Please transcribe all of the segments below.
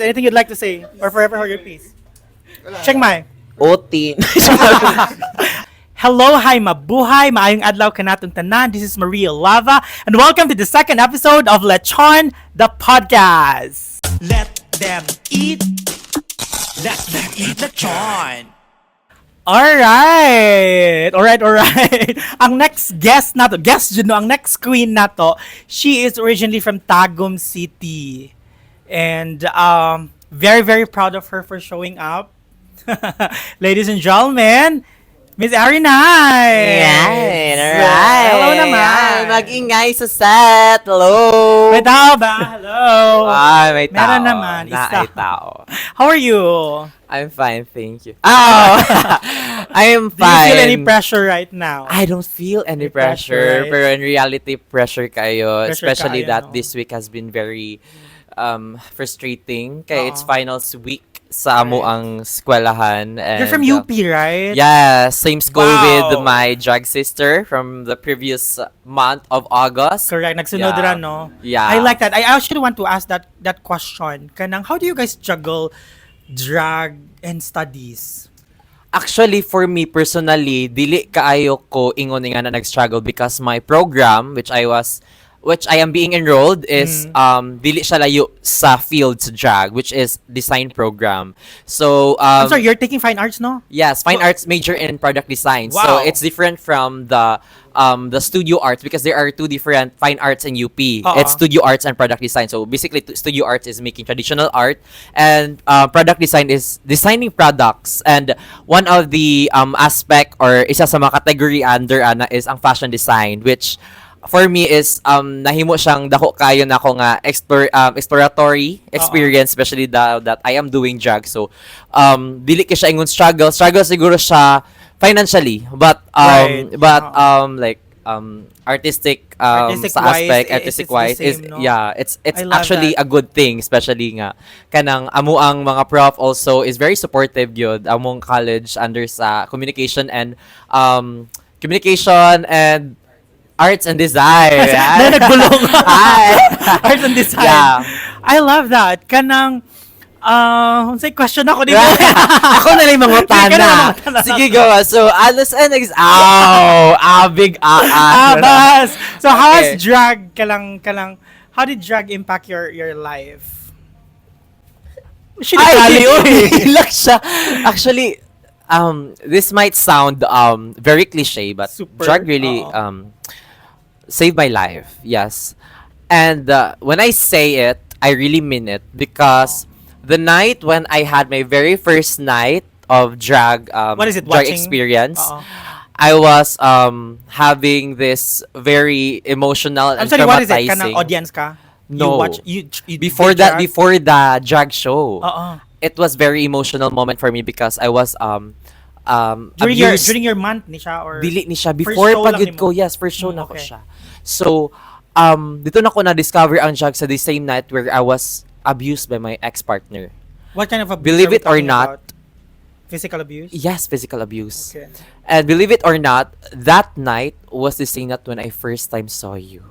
Anything you'd like to say? Or forever hold your peace? Chiang Mai. Otin. Hello, hi, mabuhay, maayong adlaw kanatong tanan. This is Maria Lava, and welcome to the second episode of Lechon, the podcast. Let them eat. Let them eat lechon. Alright. Ang next guest nato, ang next queen nato, she is originally from Tagum City. And very, very proud of her for showing up. Ladies and gentlemen, Miss Arinay! Yan, alright. Hello naman. Yan, mag-ingay sa set. Hello. May tao ba? Hello. May tao. Meron naman, isa. May tao. How are you? I'm fine, thank you. Oh, I am Do you fine. feel any pressure right now? I don't feel any Pressure, pressure. right? Pero in reality, pressure kayo. Pressure Especially kayo, that no? this week has been very frustrating. Kaya it's Oo. finals week sa amo Right. ang eskwelahan. And, You're from UP, right? Yeah, same school Wow. with my drag sister from the previous month of August. Correct. Nagsunod Yeah. rin, no? Yeah. I like that. I actually want to ask that question. Kanang, how do you guys juggle drag and studies? Actually, for me personally, dili kaayo ko ingon nga na nag-struggle because my program, which I am being enrolled is dili siya layo sa field sa drag, which is design program. So I'm sorry, you're taking fine arts, no? yes, fine arts major in product design. Wow. So it's different from the studio arts because there are two different fine arts in UP. It's studio arts and product design. So basically, studio arts is making traditional art, and product design is designing products. And one of the aspect or isa sa mga category under ana is ang fashion design, which for me is nahimo siyang dako kayo na ako nga exploratory experience, especially that I am doing drag. So dili ka siya ingon struggle siguro siya financially, but Right. like artistic sa aspect artistic wise is no? yeah, it's I love actually that. a good thing, especially nga kanang amo ang mga prof also is very supportive yun among college under sa communication and arts and design. Na nagulong. Hi. Arts and design. Yeah. I love that. Kanang, unsay question ako dito. Ako na lang mga tana. Sige, go. So, alas and big Bas. So, how has Okay. drag how did drag impact your life? Hilak siya. Actually, this might sound very cliche, but Super, drag really saved my life. Yes. And when I say it, I really mean it because the night when I had my very first night of drag What is it, drag watching? experience, Oo. I was having this very emotional I'm and sorry, what is it? traumatizing. Kanang audience ka? No. You Before did that, drag? before the drag show, Oo. it was very emotional moment for me because I was During your month ni siya or dili ni siya first before show lang pagid nimo? ko. Yes, first show na ko okay. siya. So dito na ko na discover ang drag sa the same night where I was abused by my ex-partner. What kind of abuse Believe are we it or talking not. about? Physical abuse? Yes, physical abuse. Okay. And believe it or not, that night was the same night when I first time saw you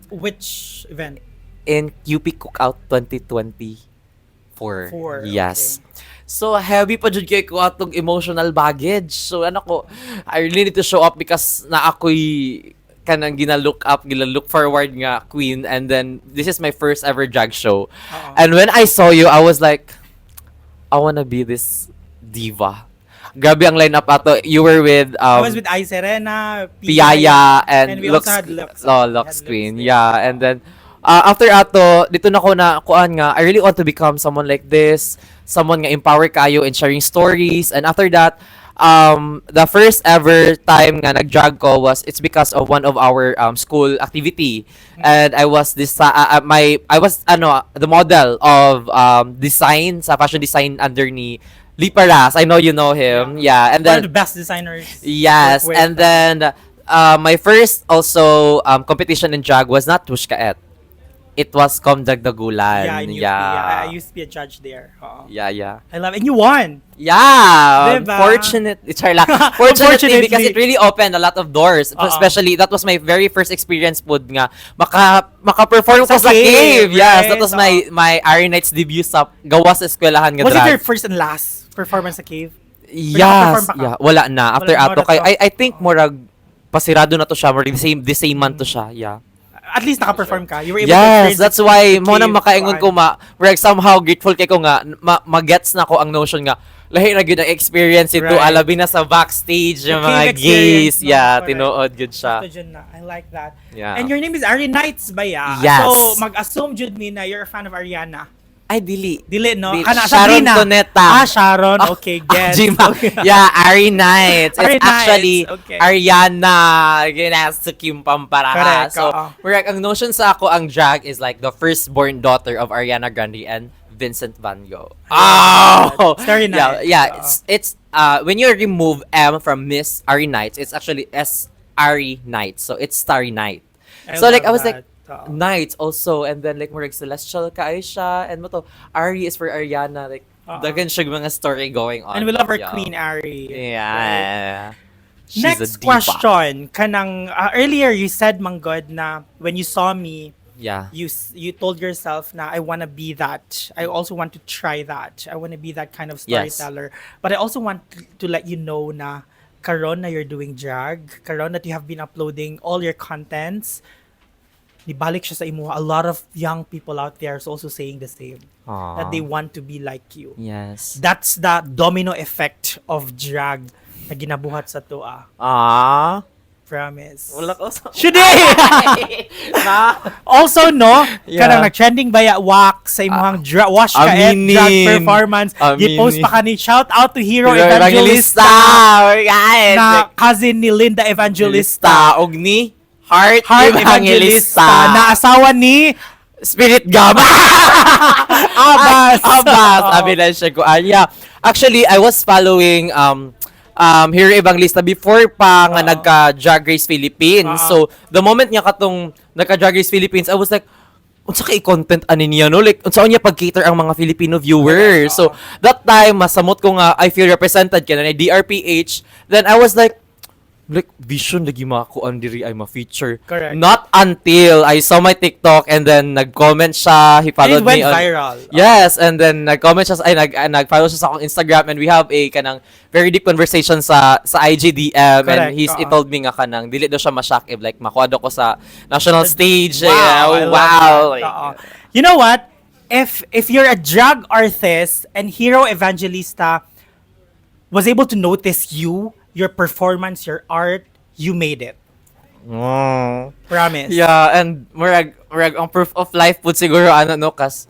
Which event? in UP Cookout 2024. Four, Yes. So, heavy pa dyan kayo ko atong emotional baggage. So, I really need to show up because na ako'y kanang gina-look forward nga queen, and then this is my first ever drag show. And when I saw you, I was like, I wanna be this diva. Grabe ang lineup ato. You were with I was with Ai Serena, Piaya and we Lux, also had Lux. Lux Had Queen. Lux, Yeah, and then after ato, dito na ko na kuan nga, I really want to become someone like this, someone nga empower kayo in sharing stories. And after that, the first ever time nga nag-drag ko it's because of one of our school activity, and I was the model of design sa fashion design under ni Liparas. I know you know him. Yeah, and One of then the best designers. yes, work with. and then my first also competition in drag was not Tushkaet. it was Comdag Dagulan. Yeah, in UP. I used to be a judge there. Yeah. I love it. And you won. Yeah, Diba? Fortunately, Unfortunately. because it really opened a lot of doors. Especially, that was my very first experience po nga, maka-perform ko Sa sa cave, cave. Yes, right? that was my Ari Nights debut sa gawa sa eskwelahan nga Was it drag. your first and last performance sa cave? Yes, naka-perform pa ka? yeah. Wala na. After Wala na, ato, kay, that's all. I think murag pasirado na to siya. Murag the same month to siya. Yeah. At least naka-perform ka. You were able to Yes, experience that's it why sa mo na cave, makaingon ko murag somehow grateful kay ko nga magets na ko ang notion nga lahi na gyud ang experience ito Right. alabi na sa backstage yung The mga cave experience, gays. no? Yeah, Correct. tinuod gyud siya. Gusto dyan na. I like that. Yeah. And your name is Ari Nights ba ya? Yes. So, mag-assume jud mi na you're a fan of Ariana. Ay dili. Dili, no? Di- Kana, Sharon Sabrina. Cuneta. Sharon. Okay, guess. Jima. Okay. Yeah, Ari Nights. Ari It's actually Nights, okay. Ariana ginas sa Kim Pamparaha. Correct, So, oo. correct. Ang notion sa ako, ang drag is like the firstborn daughter of Ariana Grande and Vincent Van Gogh. Oh! It's very Yeah, nice. yeah. Oo. It's when you remove M from Miss Ari Nights, it's actually S Ari Nights. So, it's Starry Night. So, like, I love was like, that. Oo. Nights also, and then like murag celestial kaayo siya, and mo to Ari is for Ariana, like dagan siya mga story going on. And we love our Yeah. Queen Ari. Yeah. She's a Next diva. question. Kanang, earlier you said, Manggod, na when you saw me, Yeah. you told yourself na I want to be that. I also want to try that. I want to be that kind of Yes. storyteller. But I also want to let you know na karon na you're doing drag, karon that you have been uploading all your contents, nibalik siya sa imo. A lot of young people out there is also saying the same. Aw. That they want to be like you. Yes. That's the domino effect of drag na ginabuhat sa toa. Ah. Promise. Wala ko sa. Should Also, no, Yeah. kanang nag-trending ba ya wax sa imong wash ka et Aminin. drag performance. Gi-post Aminin. pa ka ni shout out to Hero Evangelista. Evangelista Oh my God. na cousin ni Linda Evangelista. Evangelista. Og ni Heart, Heart Evangelista. Evangelista na asawa ni Spirit Gama. Abbas. Abbas. Oo. Abi na siya ko. Yeah. Actually, I was following Hero Evangelista before pa nga nagka Drag Race Philippines. So, the moment niya katong nagka Drag Race Philippines, I was like, unsa kay content ani niya no? Like unsa niya pag-cater ang mga Filipino viewers. So, that time masamot ko nga I feel represented kana ni DRPH. Then I was like vision lagi makuan diri ay ma-feature. Correct. Not until I saw my TikTok and then nag-comment siya, he And followed it went me on viral. Yes, and then nag-comment siya nag-follow siya sa akong Instagram, and we have a kanang very deep conversation sa IG DM. Correct, And he told me nga kanang dili daw siya ma-shock if like makuha daw ko sa national stage. I Yeah, love wow. that. Oo. You know what? If you're a drag artist and Hero Evangelista was able to notice you, your performance, your art, you made it. Oh. Promise. Yeah, and murag ang proof of life pud siguro ano no kas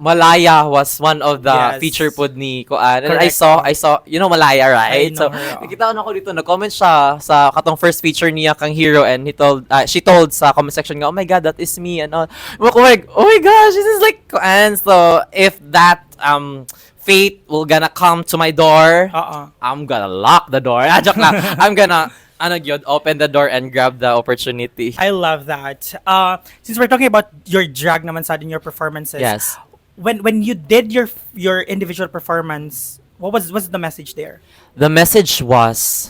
Malaya was one of the Yes. feature pod ni Kuan. And I Correct. saw you know Malaya, right? I know So her, nakita ko dito nag-comment siya sa katong first feature niya kang Hero, and she told sa comment section nga, "Oh my god, that is me." And all. Like, "Oh my gosh, this is like Kuan." So if that fate will gonna come to my door, I'm gonna lock the door. Joke lang. I'm gonna open the door and grab the opportunity. I love that. Since we're talking about your drag naman sa your performances. Yes. When you did your individual performance, what's the message there? The message was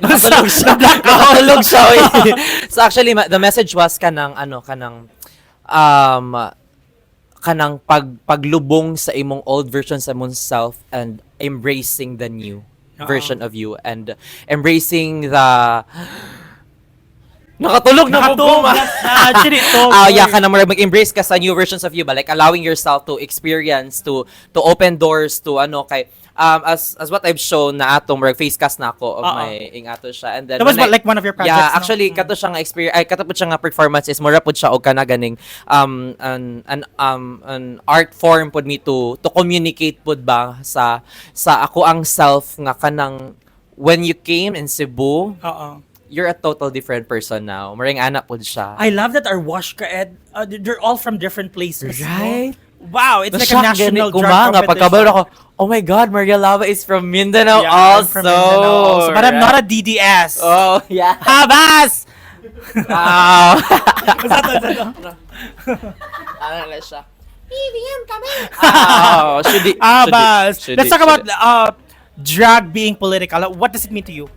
nakatulog siya. Nakatulog siya. So actually, the message was kanang paglubong sa imong old version sa imong self and embracing the new version of you, and embracing the nakatulog na po ba? Yeah, ka na mag-embrace ka sa new versions of you ba, like allowing yourself to experience, to open doors to kay as what I've shown na atong face cast na ako of my ato siya, and then That was like one of your projects. yeah, no? actually kato siya nga experience, ay kato pud siya nga performance is mura pud siya og kana ganing an art form pud me to communicate pud ba sa ako ang self nga kanang when you came in Cebu, you're a total different person now. Maring anak pud siya. I love that our wash ka ed. They're all from different places. Right? No? Wow, it's like a Na-shock national ganit ko, drag nga, competition. pagkabalo ako, oh my God, Maria Lava is from Mindanao Yeah, I'm also. from Mindanao also. But I'm not a DDS. Oh, yeah. Habas! Ah. Ano na siya? Let's talk about drag being political. What does it mean to you?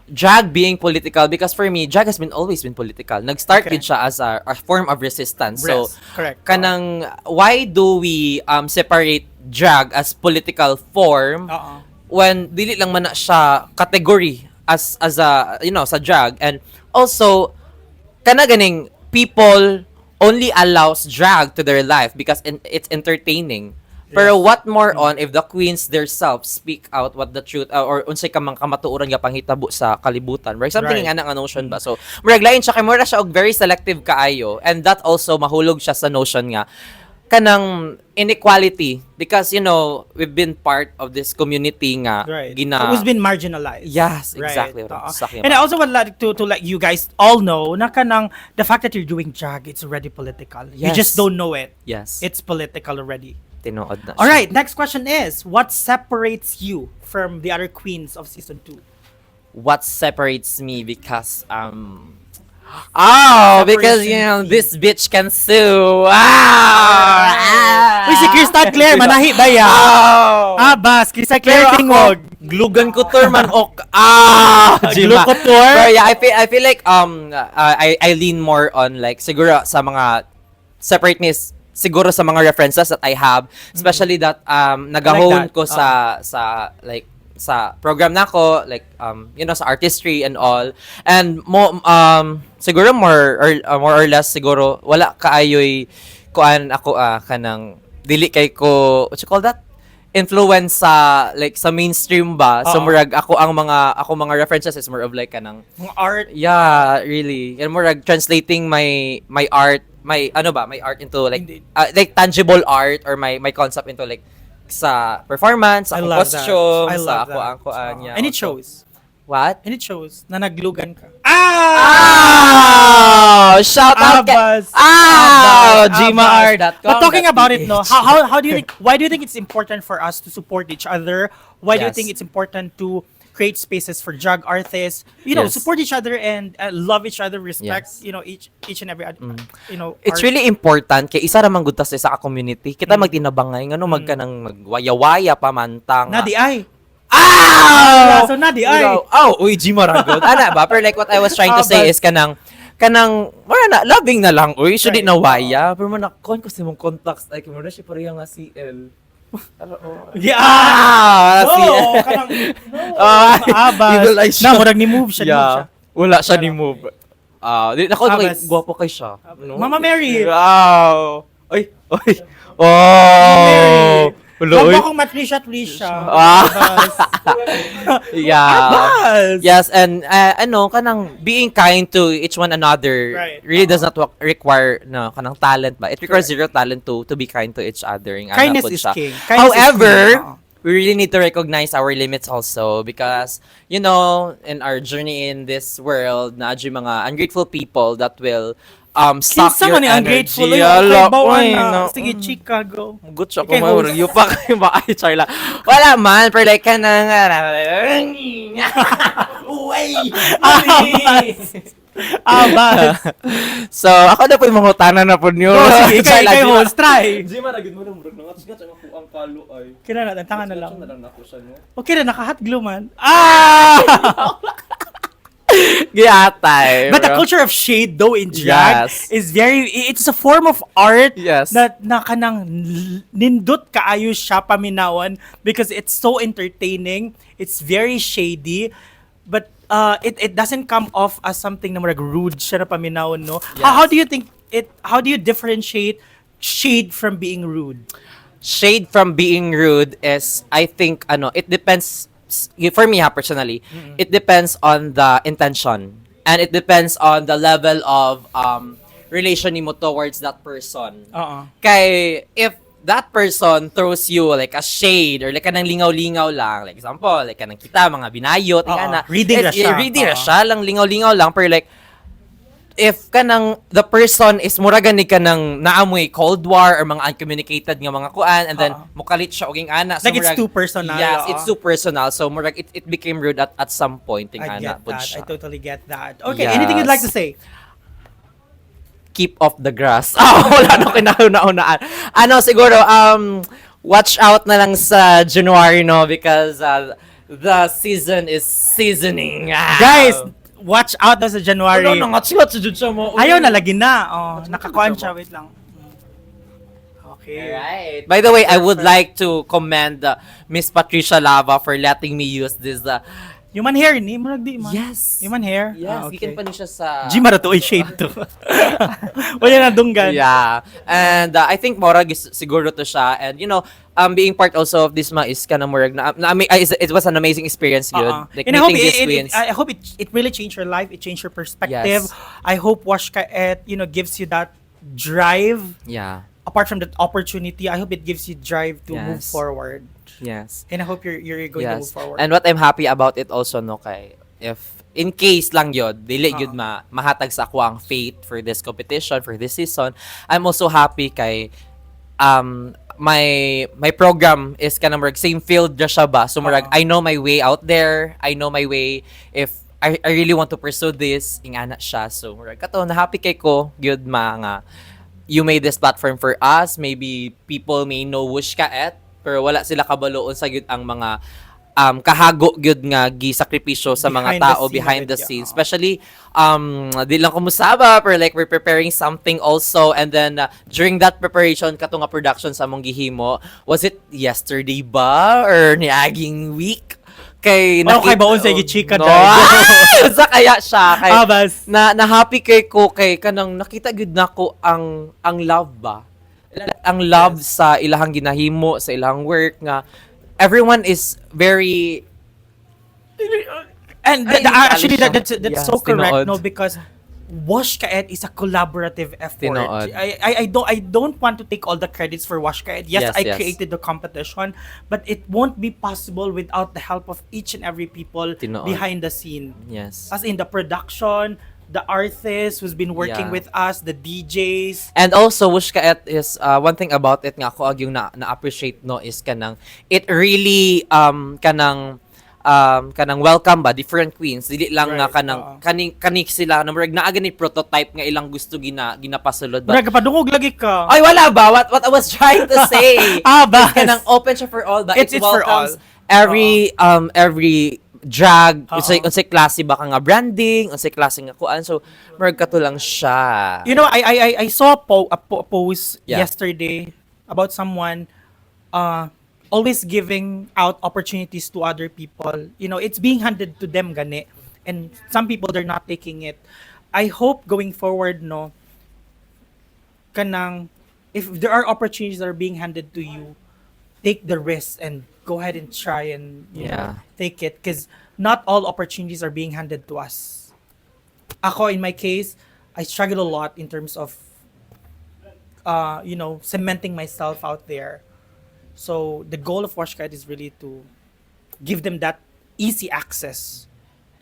Drag being political, because for me, drag has always been political. Nag-start Okay. gid siya as a form of resistance. So, Correct. kanang why do we separate drag as political form when dili lang man na siya category as a sa drag, and also kana ganing people only allows drag to their life because it's entertaining. Pero what more on if the queens themselves speak out what the truth or unsay ka mang kamatuoran nga panghitabo sa kalibutan. Right? Something Right. nga nga notion ba. So, murag lain siya kay mura siya og very selective kaayo, and that also mahulog siya sa notion nga kanang inequality, because we've been part of this community nga Who's been marginalized. Yes, Right. exactly. What I'm talking And I about. also would like to let you guys all know na kanang the fact that you're doing drag, it's already political. You Yes. just don't know it. Yes. It's political already. Tinuod na siya. All right, next question is, what separates you from the other queens of season 2? What separates me because because this bitch can sue. Uy, si Crystal Claire, manahi ba ya? Bas, Crystal Claire tingog. Glugan ko tur man ok. Glue ko tur? Pero yeah, I feel like I lean more on like siguro sa mga separate me siguro sa mga references that I have, especially that nagahone that. ko sa like sa program nako, like sa artistry and all, and siguro more or less siguro wala kaayoy kuan ako kanang dili kay ko, what you call that, influence sa like sa mainstream ba. So murag ako mga references is more of like kanang Mga art. yeah, really, and murag translating my art, my art into like Indeed. like tangible art, or my concept into like sa performance, sa I akong love that. costume, I sa love ako that. ang kuan niya. And it shows. What? And it shows na naglugan ka. Shout out Abas. gmaR.com. But talking about it, no, how do you think? Why do you think it's important for us to support each other? Why do you Yes. think it's important to create spaces for drag artists? Yes. Support each other and love each other, respect, Yes. each and every, It's really important kay isa ra man gud ta sa community. Kita magtinabangay ngano magkanang magwaya-waya pamantang. na di ay. Ah! So na di ay. Uy, Gima ragod. Ana ba? Pero like what I was trying to say is kanang wala na, loving na lang. Uy, siya di Right. na waya. Pero man nakon ko sa mong contacts. Ay, kamo na siya pareha nga CL. Yeah. CL. No, kanang Abas. Evil eye siya. Na murag ni move siya, move siya. Wala siya ni move. Nako, Abas. gwapo kay siya. Mama Mary. Wow. Oy. Mary. Oh. Hello, Wag oy. mo akong Trisha. Yeah. Abas. Yes, and kanang being kind to each one another Right. really does not require kanang talent ba. It requires zero talent to be kind to each other. Kindness is king. Kindness However, is king. we really need to recognize our limits also, because in our journey in this world, na mga ungrateful people that will suck Kinsa your man ni energy. ungrateful? Ala, Uy, uy, no. sige, chika, go. Good siya Okay, kung host. yung pa kayo ba? Ay, Charla. Wala man, pero like ka na nga. Uy! Abas. So, ako na po yung mga tanan na po niyo. Go, sige, ikay host, try. Di man, nagin mo na murag na nga. Nga ang kalo ay. Kira na, tangan na lang. Na lang ako siya, no? Okay na, naka-hot glue man. Giyatay. But the culture of shade though in drag Yes. is it's a form of art Yes. na kanang nindot kaayo siya paminawan because it's so entertaining, it's very shady, but it doesn't come off as something na marag rude siya na paminawan, no? How do you think how do you differentiate shade from being rude? Shade from being rude is, I think, it depends, for me personally, it depends on the intention. And it depends on the level of relation mo towards that person. Kay, if that person throws you like a shade or like kanang lingaw-lingaw lang, like example, like kanang kita, mga binayot, Reading ra siya. Reading ra siya, lang lingaw-lingaw lang, pero like, if kanang the person is muragan ni kanang naamoy Cold War or mga uncommunicated nga mga kuan, and then mukalit siya oging ana, so Like it's murag, too personal. yes, it's too personal, so murag it became rude at some point ting I ana get pud that. siya. I totally get that. Okay, Yes. anything you'd like to say? keep off the grass. Wala na kinahuna-hunaan. Ano, siguro, watch out na lang sa January, no? Because the season is seasoning. Guys, watch out daw sa January. Ano, nangat-silat sa siya mo. Ayaw na, lagi na. Oh, nakakuan siya. Wait lang. Okay. Alright. By the way, I would like to commend Miss Patricia Lava for letting me use this. Human hair ni murag di man. Yes. Human hair. Yes, gikan pa ni siya sa... G mara to shade to. Wala na dunggan. Yeah. And I think Morag is siguro to siya. And you know, being part also of this is kind of Morag it was an amazing experience, yun. Like And I hope meeting these queens. I hope it really changed your life. It changed your perspective. Yes. I hope Wash Kaet, gives you that drive. Yeah. Apart from that opportunity, I hope it gives you drive to move Yes. forward. Yes. And I hope you're going to move forward. And what I'm happy about it also, no, kay, if in case lang yun, dili yun mahatag sa ako ang faith for this competition, for this season, I'm also happy kay, my program is kind of same field na siya ba. So, murag, I know my way out there. I know my way if I really want to pursue this, ingana siya. So, murag, kato, na happy kay ko, good mga, you made this platform for us. Maybe people may know Wush Kaet, pero wala sila kabaloon sa gyud ang mga kahago gyud nga gisakripisyo sa mga tao behind the scenes. Especially di lang kumusaba, pero like we're preparing something also, and then during that preparation kato nga production sa among gihimo, was it yesterday ba or niaging week? Kay kay baon sa gichika no, sa kaya siya kay bas. na happy kay ko kay kanang nakita gud nako ang love ba, ang love sa ilahang ginahimo sa ilahang work nga everyone is very And actually that's Yeah, so correct, tinuod. no, because Wash Kaet is a collaborative effort. Tinuod. I don't want to take all the credits for Wash Kaet. Yes, I created the competition, but it won't be possible without the help of each and every people Tinuod. behind the scene. yes. As in the production, the artists who's been working Yeah. with us, the DJs. And also, Wush Kaet is, one thing about it nga ako yung na-appreciate no is kanang, it really, kanang welcome ba, different queens. Dili lang nga Right, kanang, kanik sila, na murag naa gani prototype nga ilang gusto ginapasulod ba. Braga, padungog lagi ka. Ay, wala ba? What I was trying to say. Bas. Kanang open siya for all ba? It's for all. welcomes every drag, unsay klase ba ka nga branding, unsay klase nga kuan. So, murag kato lang siya. You know, I saw a post Yeah. yesterday about someone always giving out opportunities to other people. You know, it's being handed to them gani, and some people they're not taking it. I hope going forward, no, kanang if there are opportunities that are being handed to you, take the risk and go ahead and try and you know, take it, because not all opportunities are being handed to us. Ako, in my case, I struggle a lot in terms of cementing myself out there. So the goal of Wash Kaet is really to give them that easy access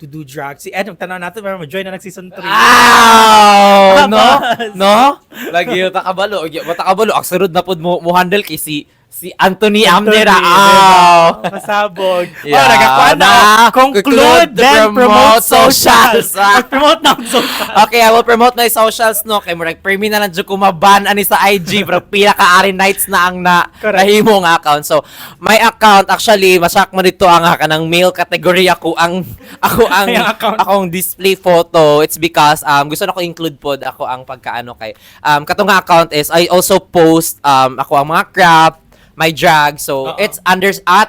to do drag. Si Ed, tanaw natin para ma-join na ng season 3. Ow! No? Lagi yung takabalo. Ang sarod na po mo handle kay si Anthony Amnera. Pasabog. Yeah. Nagakuha na. Conclude, then promote socials. Promote na ang socials. Okay, I will promote my socials, no? Kay murag premi na lang dyan kumaban ani sa IG, bro. Pila ka ari nights na ang nahimo nga account. So, my account actually masak mo dito ang kanang male category ako ang akong display photo. It's because gusto na ko include pod ako ang pagkaano kay katong nga account is I also post ako ang mga craft, my drag. So, it's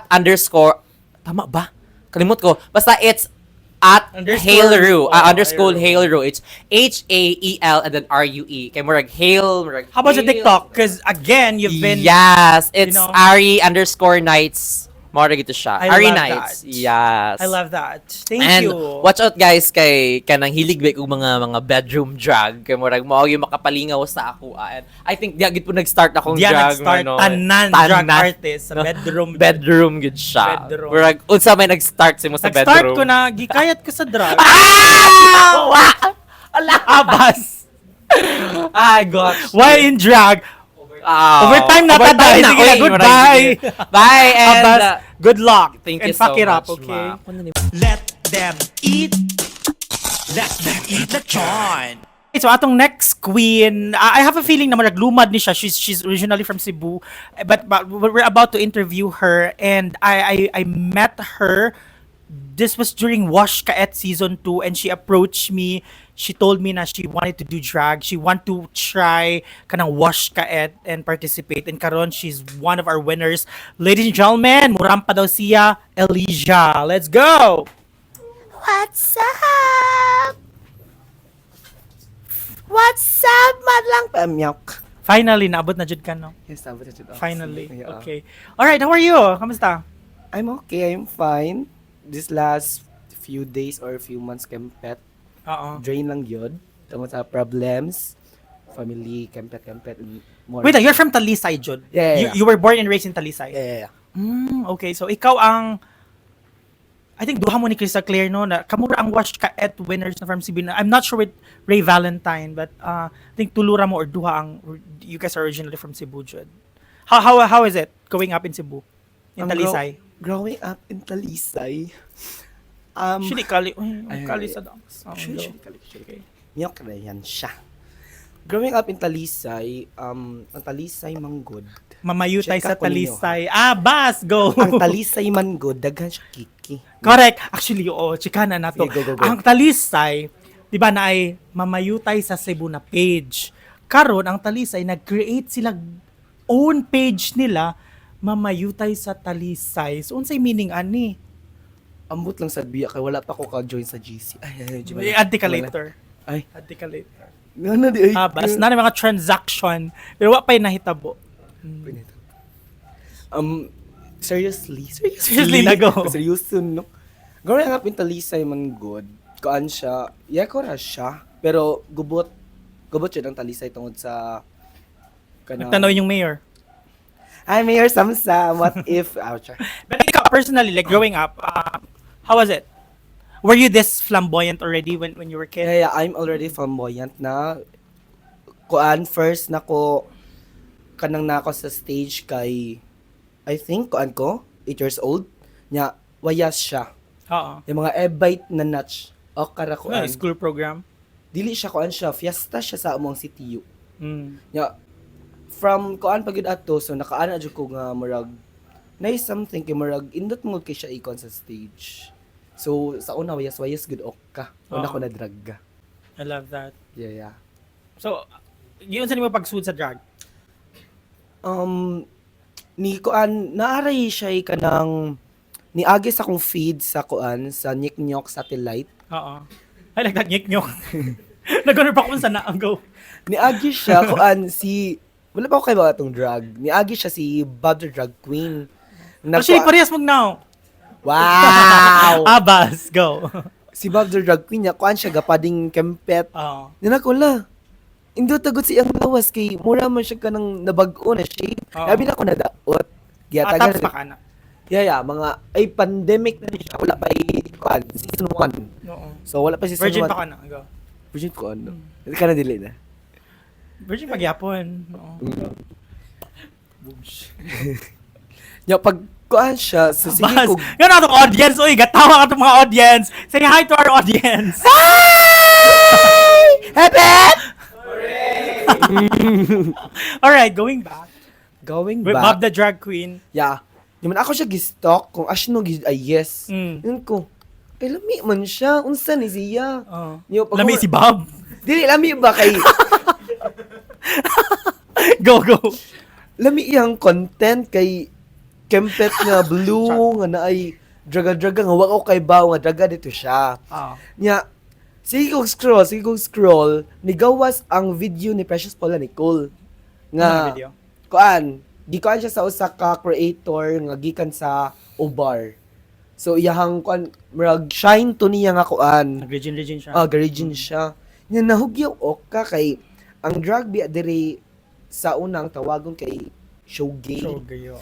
underscore tama ba? Kalimot ko. Basta it's at Hailru, underscore Hailru. It's Hael and then RUE. Kay murag Hail, murag How about sa Hail. TikTok? Because again, you've been... Yes, it's you know, Ari underscore Nights. Mora gito siya. I Ari love Nights. that. Yes. I love that. Thank And you. watch out guys kay kanang hilig ba kong mga bedroom drag kay murag mao yung makapalingaw sa ako. And I think diagit po nag-start akong Diyan drag nag-start tanan drag artist sa bedroom. Bedroom gid siya. Bedroom. Murag unsa may nag-start si mo sa Nag-start bedroom. ko na, gikayat ko sa drag. Abas. I got While in drag, overtime na Overtime taday. na. Sige na, Uy, goodbye. Bye and Abas, good luck. thank and you so fuck it up, much, okay? ma. Let them eat. Let them eat lechon. So atong next queen, I have a feeling na lumad ni siya. She's originally from Cebu, but we're about to interview her, and I met her. This was during Wash Kaet season 2, and she approached me. She told me na she wanted to do drag. She want to try kanang Wash Kaet and participate. And karon she's one of our winners. Ladies and gentlemen, murampa daw siya, Elijah. Let's go. What's up? What's up, madlang pamyok? Finally, naabot na jud ka, no? Yes, sabi na siya. Finally. Yeah. Okay. All right, how are you? Kamusta? I'm okay, I'm fine. This last few days or few months kempet, Oo. drain lang yun. Tungkol sa problems, family, kempet, and more. Wait, you're from Talisay, Jud. Yeah. You were born and raised in Talisay. Yeah. Okay, so ikaw ang I think duha mo ni Krista Claire no na kamura ang Wash Kaet winners na from Cebu. I'm not sure with Ray Valentine, but I think tulura mo or duha ang you guys are originally from Cebu, Jud. How is it growing up in Cebu? In Talisay? Growing up in Talisay. Shili kali. Ay, Kali sa dance. Okay. Miyok na yan siya. Growing up in Talisay, ang Talisay manggod. Mamayutay Check sa ako ninyo, Talisay. Bas, go. Ang Talisay manggod, daghan siya kiki. Correct. Actually, oo, chikana na to. Sige, go. Ang Talisay, di ba na ay mamayutay sa Cebu na page. Karon ang Talisay, nag-create sila own page nila, mamayutay sa Talisay. So, unsay meaning ani? Ambot lang sa biya kay wala pa ko ka-join sa GC. Ay, I-add ka later. Ay, Add ka later. ano di ay. Bas, na mga transaction. Pero wa pa'y nahitabo. Seriously na go. Seryoso, no? Growing up in Talisay man good. Kuan siya, ko ra siya. Pero gubot siya ng Talisay tungod sa Nagtanaw yung mayor. Hi, Mayor Samsa. What if? Ouch. But ikaw, personally, like growing up, how was it? Were you this flamboyant already when you were a kid? Yeah, I'm already flamboyant na. Kuan, first na ko, kanang na ako sa stage kay, I think, kuan ko, 8 years old. Nya, wayas siya. Oo. Yung mga e-bite na notch. O, kara kuan. School program? Dili siya kuan siya, fiesta siya sa among CTU. Mm. Nya, from kuan pagid ato, so nakaana jud ko nga murag, na something kay murag, indot mo kay siya ikon sa stage. So, sa una, wayas good ok ka. Una Oo. ko na drag ka. I love that. Yeah. So, yun sa mo pagsuod sa drag? Ni kuan naaray siya kanang niagi sa akong feed sa kuan sa Nick Nyok satellite. Oo. Ay, like that, nyik-nyok. Nag-honor pa kung saan na ang go. Niagi siya kuan si wala pa ko kay ba itong drag. Niagi siya si Bob the Drag Queen. Actually, parehas mong now. Wow! Abas, go. Si Bob the Drag Queen niya kuan siya gapading kempet. Oo. Ninakula. Indo tagot siyang lawas kay mura man siya kanang nabag-o na shape. Oo. Labi na ko na daot. Tapos pa ka na. Yeah, mga ay pandemic na siya. Wala pa kuan season 1. Oo. So wala pa season 1. Virgin pa ka na. Go. Virgin ko ano. Hindi ka na dili na. Virgin pagyapon. Oo. Ya pag kuan siya, so sige Bas, ko. yun ang audience. Uy, gatawa ka itong mga audience. Say hi to our audience. Hepet! Alright, going back. Going With Bob back. the Drag Queen. Yeah. Di man ako siya gi-stalk kung asino ay yes. Mm. Yun ko. Ay lami man siya. Unsa ni siya? Oh. Yo, pag- Lami si Bob. Dili lami ba kay Go, go. lami iyang content kay Kempet nga blue nga na ay draga-draga nga wa ko kay baw nga draga dito siya. Oh. Nya, sige kong scroll, nigawas ang video ni Precious Paula Nicole. Ano Nga, video? gikuan siya sa usa ka creator nga gikan sa Obar. So, iyahang kuan, murag shine to niya nga kuan. Nag-region siya. Garagin siya. Nya, nahugyaw ka kay, ang drag bi diri sa unang tawagon kay showgay. So, gayo.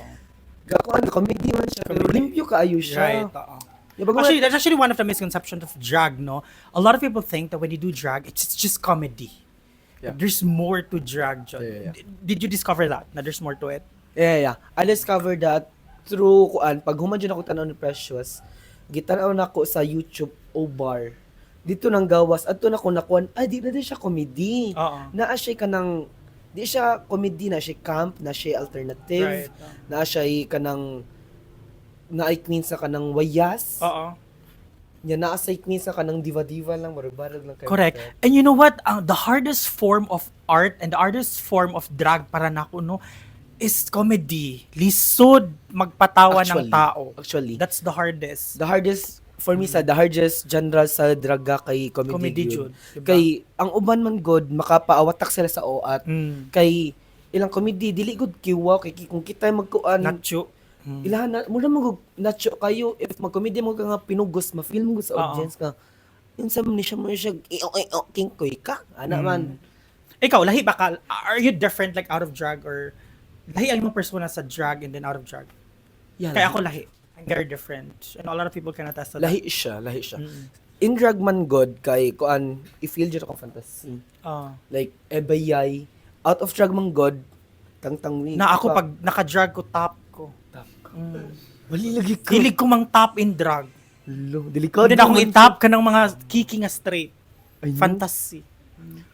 Gakuan, comedy man siya. Pero Comedy. limpyo kaayo siya. Right, oo. Yeah, bago Actually, that's actually one of the misconceptions of drag, no? A lot of people think that when you do drag, it's just comedy. Yeah. There's more to drag, John. Yeah. Did you discover that? Na there's more to it? Yeah. I discovered that through kuan pag human dyan ako tanaw ni Precious, gitanaw na ko sa YouTube Obar dito nang gawas adto na ko nakuan ay di na din siya comedy. Oo. Naa siya kanang di siya comedy na siya camp, na siya alternative, Right. na siya kanang naay queen sa kanang wayas. Oo. Nya naa sa queen sa kanang diva-diva lang barag-barag lang kayo. Correct. And you know what? The hardest form of art and the hardest form of drag para nako no is comedy. Lisod magpatawa ng tao. Actually, That's the hardest. the hardest for me sa the hardest genre sa draga kay comedy, Comedy yun. jud, diba? Kay ang uban man god makapaawatak sila sa oat. Mm. Kay ilang comedy dili gud kiwa kay kung kita magkuan Nacho. ilahan na mura mag nacho kayo if mag-comedy mo ka nga pinugos ma-feel mo sa Oo. audience ka. Yun sa man siya mo siya king koy ka. Ana man. Ikaw, lahi ba ka? Are you different like out of drag or lahi ang imong persona sa drag and then out of drag? Yeah, Kaya ako lahi. I'm very different. And a lot of people can attest to that. lahi siya. In drag man god kay kuan i-feel jud ako fantasy. Like ebayay out of drag man god tangtangwi. Na ako pag naka-drag ko, top ko. wali lagi ko. Hilig ko mang top in drag. Delikado. Hindi na akong i-top ka ng mga kiki nga straight. Ay, no? Fantasy.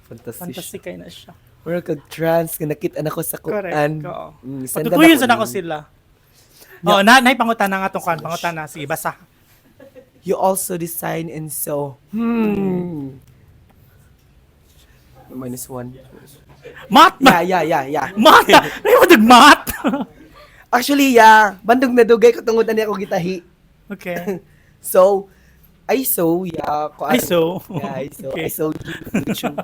Fantasy. Fantasy kayo na siya. Or kag trans nga nakita na ko sa Correct. kuan. Oo. Senda Patutuyin na sa nako ko sila. Oo, na pangutan na nga itong kan. Pangutan na. Sige, basa. You also design and sew. -1. Mat ba? Yeah. Mat! Ay mo mat! Actually, yeah. Bandog na dugay ko tungod na niya ako gitahi. Okay. So, I sew, yeah. I sew. Yeah, I sew. Okay. I sew YouTube.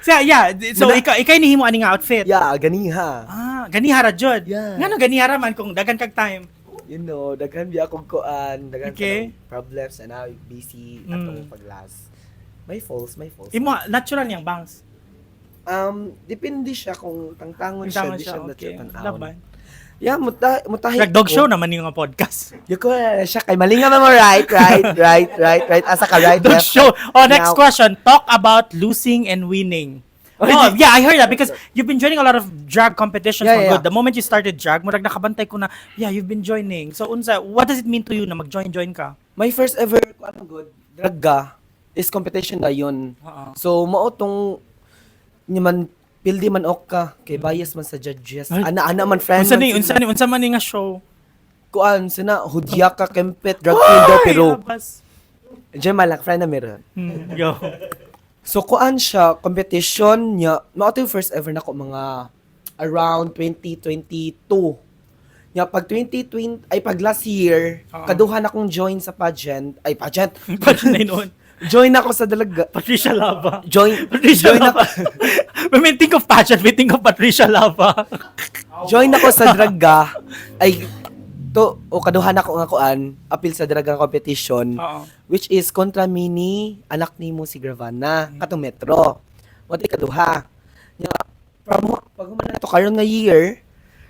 So, yeah. So, ikaw ni himo aning outfit. Yeah, ganiha. Ganihara jud. Yeah. Ngano ganihara man kung dagan kag time. You know, daghan biya akong kuan, daghan Okay. kanang problems and now busy Mm. atong paglas. My faults. Imo natural niyang bangs. Depende siya kung tangtangon Tangan di siya. siya Okay. natanawon. Laban. Yeah, mutahi. Like dog show naman yung mga podcast. Yako siya kay malinga mo right. Asa ka right? Dog left? show. Oh, next Now- question. Talk about losing and winning. Oh, yeah, I heard that because you've been joining a lot of drag competitions Yeah, for yeah. good. The moment you started drag, murag nakabantay ko na, yeah, you've been joining. So, unsa, what does it mean to you na mag-join ka? My first ever ano good dragga is competition na yun. Oo. So mao tong man pildi man ok ka kay bias man sa judges. Ay. Ana man friend. Unsa man ni nga show? Kuan sina hudya ka kempet drag queen daw pero diyan malak friend na meron. Yo. So kuan siya competition niya mao to yung first ever nako mga around 2022. Nya pag 2020 ay pag last year Oo. kaduhan akong join sa pageant. Paano na yun? Join ako sa dalaga. Patricia Lava. Join Patricia join ako. Lava. When we think of pageant, we think of Patricia Lava. Join ako sa draga ay to o kaduhan ako nga kuan apil sa draga competition Oo. which is kontra mini anak nimo si Gravana katong metro. What kaduha. Nya from pag human to karon nga year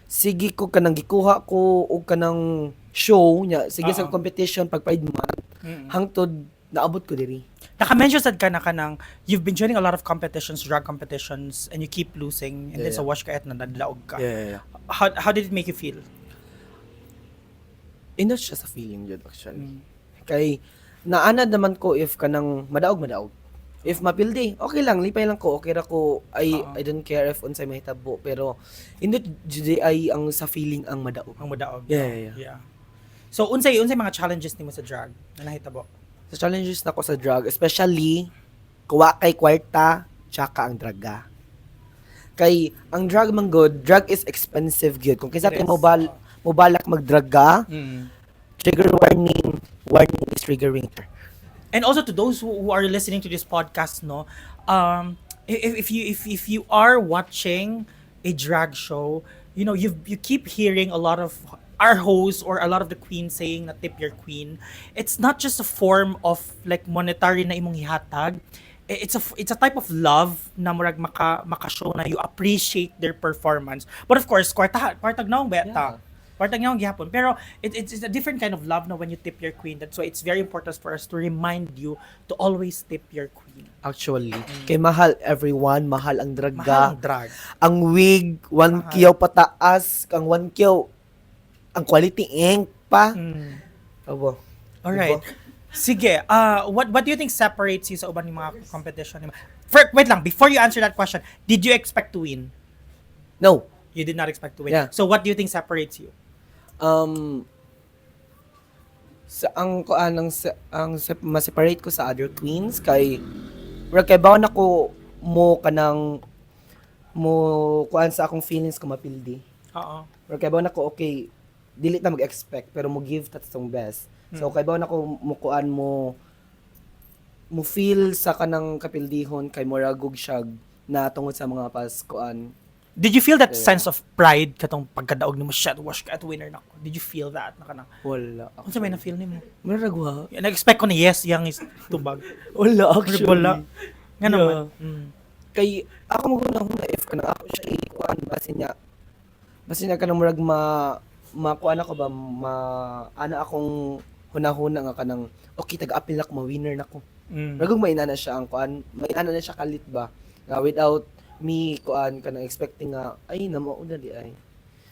sige ko kanang gikuha ko og kanang show nya sige sa Oo. competition pag Pride month hangtod naabot ko diri. Naka-mention sad ka na kanang you've been joining a lot of competitions, drag competitions, and you keep losing, and then Yeah. sa wash ka at nadlaog ka. Yeah. How did it make you feel? Ino siya sa feeling yun actually. Kay naanad naman ko if kanang madaog. If mapildi, okay lang, lipay lang ko, okay ra ko. I don't care if unsay mahitabo, pero ino jud ay ang sa feeling ang madaog. Ang mudaog. Yeah. So unsay mga challenges nimo sa drag na nahitabo? Sa challenges na ko sa drag, especially kuwa kay kwarta, tsaka ang draga. Kay ang drag man good, drag is expensive gyud. Kung kaysa It tayo is. mobalak magdraga, trigger warning is triggering. And also to those who are listening to this podcast, no, if you are watching a drag show, you know you keep hearing a lot of our hosts or a lot of the queens saying na tip your queen. It's not just a form of like monetary na imong ihatag. It's a type of love na murag maka-show na you appreciate their performance. But of course, kwartag naong beta. Kwartag naong gihapon. Pero it's a different kind of love na when you tip your queen. That's why it's very important for us to remind you to always tip your queen. Actually, kay mahal everyone, mahal ang draga. Mahal ang drag. Ang wig, 1 kiyaw pataas, ang 1 kiyaw, ang quality ink pa. Abo. Alright. Sige, what do you think separates you sa uban ng mga competition? Wait lang, before you answer that question, did you expect to win? No. You did not expect to win. Yeah. So what do you think separates you? Sa ma-separate ko sa other queens kay bawa na ko mo kanang mo kuan sa akong feelings ko mapildi. Oo. Kay bawa na ko okay dili ta mag-expect pero mo give tat tong best. So kay bawa na ko mo kuan mo feel sa kanang kapildihon kay moragog siya na tungod sa mga pas kuan. Did you feel that sense of pride katong pagkadaog nimo shit wash ka at winner nako? Did you feel that na kanang Wala. unsa may na feel nimo? Maragwa. Nag-expect ko na yes, yang is tubag. Wala actually. Wala. Nga Yeah. naman. Mm. Kay ako mo huna if kanang ako siya ikuan basin niya kanang murag makuan ako ba ana akong hunahuna nga kanang okay taga-apil na ko ma-winner nako. Ragog maina na siya ang kuan, maina na siya kalit ba. Without me kuan kanang expecting nga ay namauna di ay.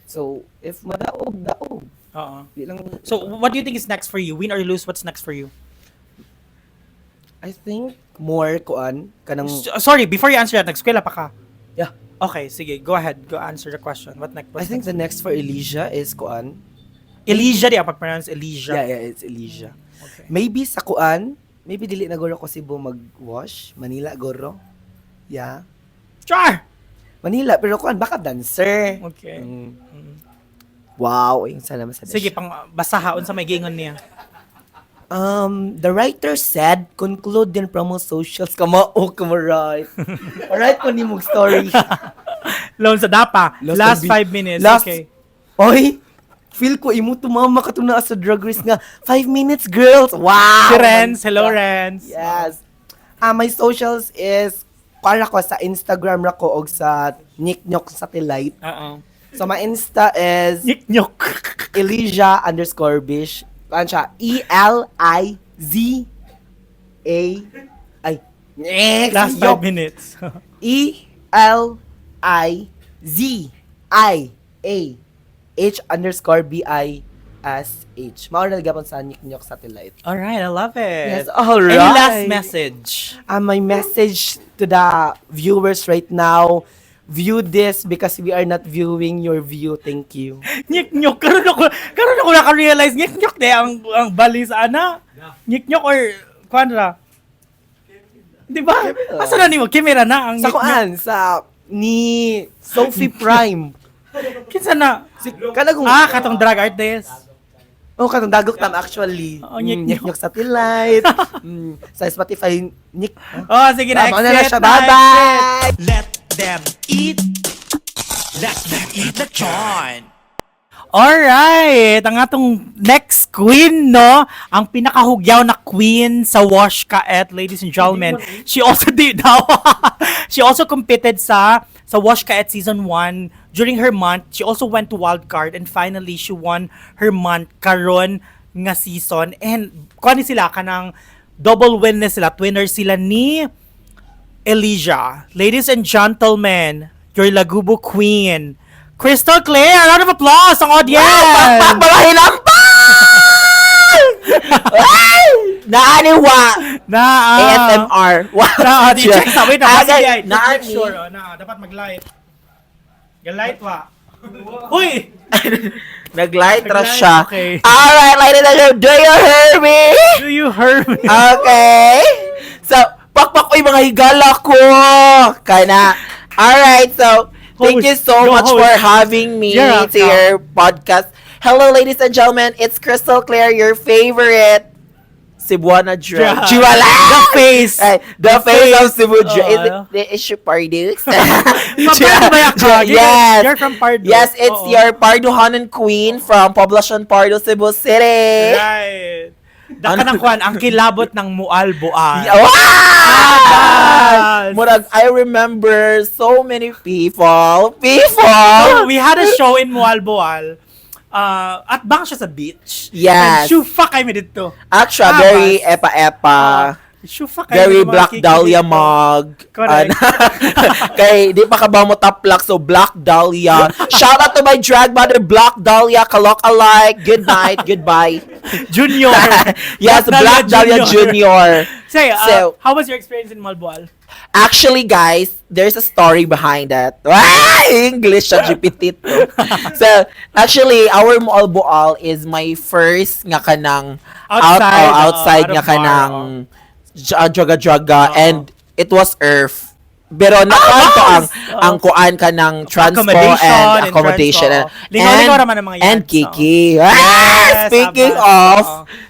So if madaog daog. Oo. Di lang So what do you think is next for you? Win or lose, what's next for you? I think more kuan kanang Sorry, before you answer that, nag-eskwela pa ka. yeah. Okay, sige, go ahead. Go answer the question. What next? I think the next for Elysia is kuan. Elysia, di ako pag-pronounce Elysia. Yeah, it's Elysia. Okay. Maybe sa kuan, maybe dili na guro ko Cebu mag-wash, Manila guro. Yeah. Char! Manila pero kuan baka dancer. Okay. Wow, yung sana masada. Sige, pang basahaon sa may gingon niya. The writer said, conclude din promo socials. Kama right. Alright po ni mong story. Loan sa dapa. Last Last 5 minutes. last- Okay. Oy, feel ko imo tumama ka to na sa drag race nga. 5 minutes, girls. Wow. Si Renz. Hello, Renz. Yes. My socials is para ko sa Instagram ra ko og sa Nick Nyok Satellite. Oo. So my Insta is Nyok. Elysia_Bish. Ano siya? E-L-I-Z-A ay next Last 5 minutes. E-L-I-Z-I-A_BISH. Mauna nagapon sa Nick Nyok Satellite. Alright, I love it. Yes, alright. Any last message? My message to the viewers right now, view this because we are not viewing your view. Thank you. Nyok. Karon ako naka-realize nyok de ang bali sa ana. Nyok or kuanra. Di ba? Asa na nimo camera na ang Sa kuan, sa ni Sophie Prime. Kinsa na? Kanagong Katong drag artist. katong dagok tam actually. Oh, Nick Nick Nyok Satellite. Sa Spotify, Nick. Oh, sige na. Tama na na Exit siya. na, Bye-bye! Let them eat. Let them eat lechon. Alright, ang atong next queen, no? Ang pinakahugyaw na queen sa Wash Kaet, ladies and gentlemen. She also did daw. She also competed sa Wash Kaet season 1 during her month. She also went to wildcard and finally she won her month karon nga season. And kuha sila kanang double win na sila. Twinner sila ni Elysia. Ladies and gentlemen, your Lagubo queen, Crystal Claire, a round of applause ang audience! Balahin ang Naaniwa! Na, ASMR. Na, di check sa, wait na, Okay, make sure, dapat mag-light. Ga-light wa. Uy! Nag-light ra Nag-light, siya. okay. Alright, ladies and gentlemen, do you hear me? Do you hear me? Okay. So, pakpak ko yung mga higala ko. Kana. Alright, so, thank you so Go much host. for having me You're to your podcast. Hello, ladies and gentlemen. It's Crystal Claire, your favorite Cebuana drag. Jiwala! The face! Right, the face of Cebu drag. Oh. Is it the issue party? Pardo ba ka? Yes. You're from Pardo. Yes, it's Oo. your Parduhanan queen from Poblacion Pardo, Cebu City. Right. Daka ng kwan, ang kilabot ng mual-bual. Wow! Murag, I remember so many people. So, we had a show in Mual-Bual. At bang siya sa beach. Yes. And syufa kami dito. Actually, Tapos, very epa-epa. Syufa kayo Very ng mga Black kiki Dahlia dito. mug. Correct. Kay di pa ka ba mo taplak, so Black Dahlia. Shout out to my drag mother, Black Dahlia, kalok alike. Good night, goodbye. Junior. Yes, Black Dahlia Junior. Say, So- how was your experience in Malboal? Actually, guys, there's a story behind that. Ah, English sa GPT to. So, actually, our Mall Boal is my first nga kanang outside out of nga bar, kanang jaga-jaga, and it was Earth. Pero ang kuan ka ng transpo Accommodation and accommodation and transpo. Lingaw-lingaw raman ang mga yan, and so. Kiki. Yes,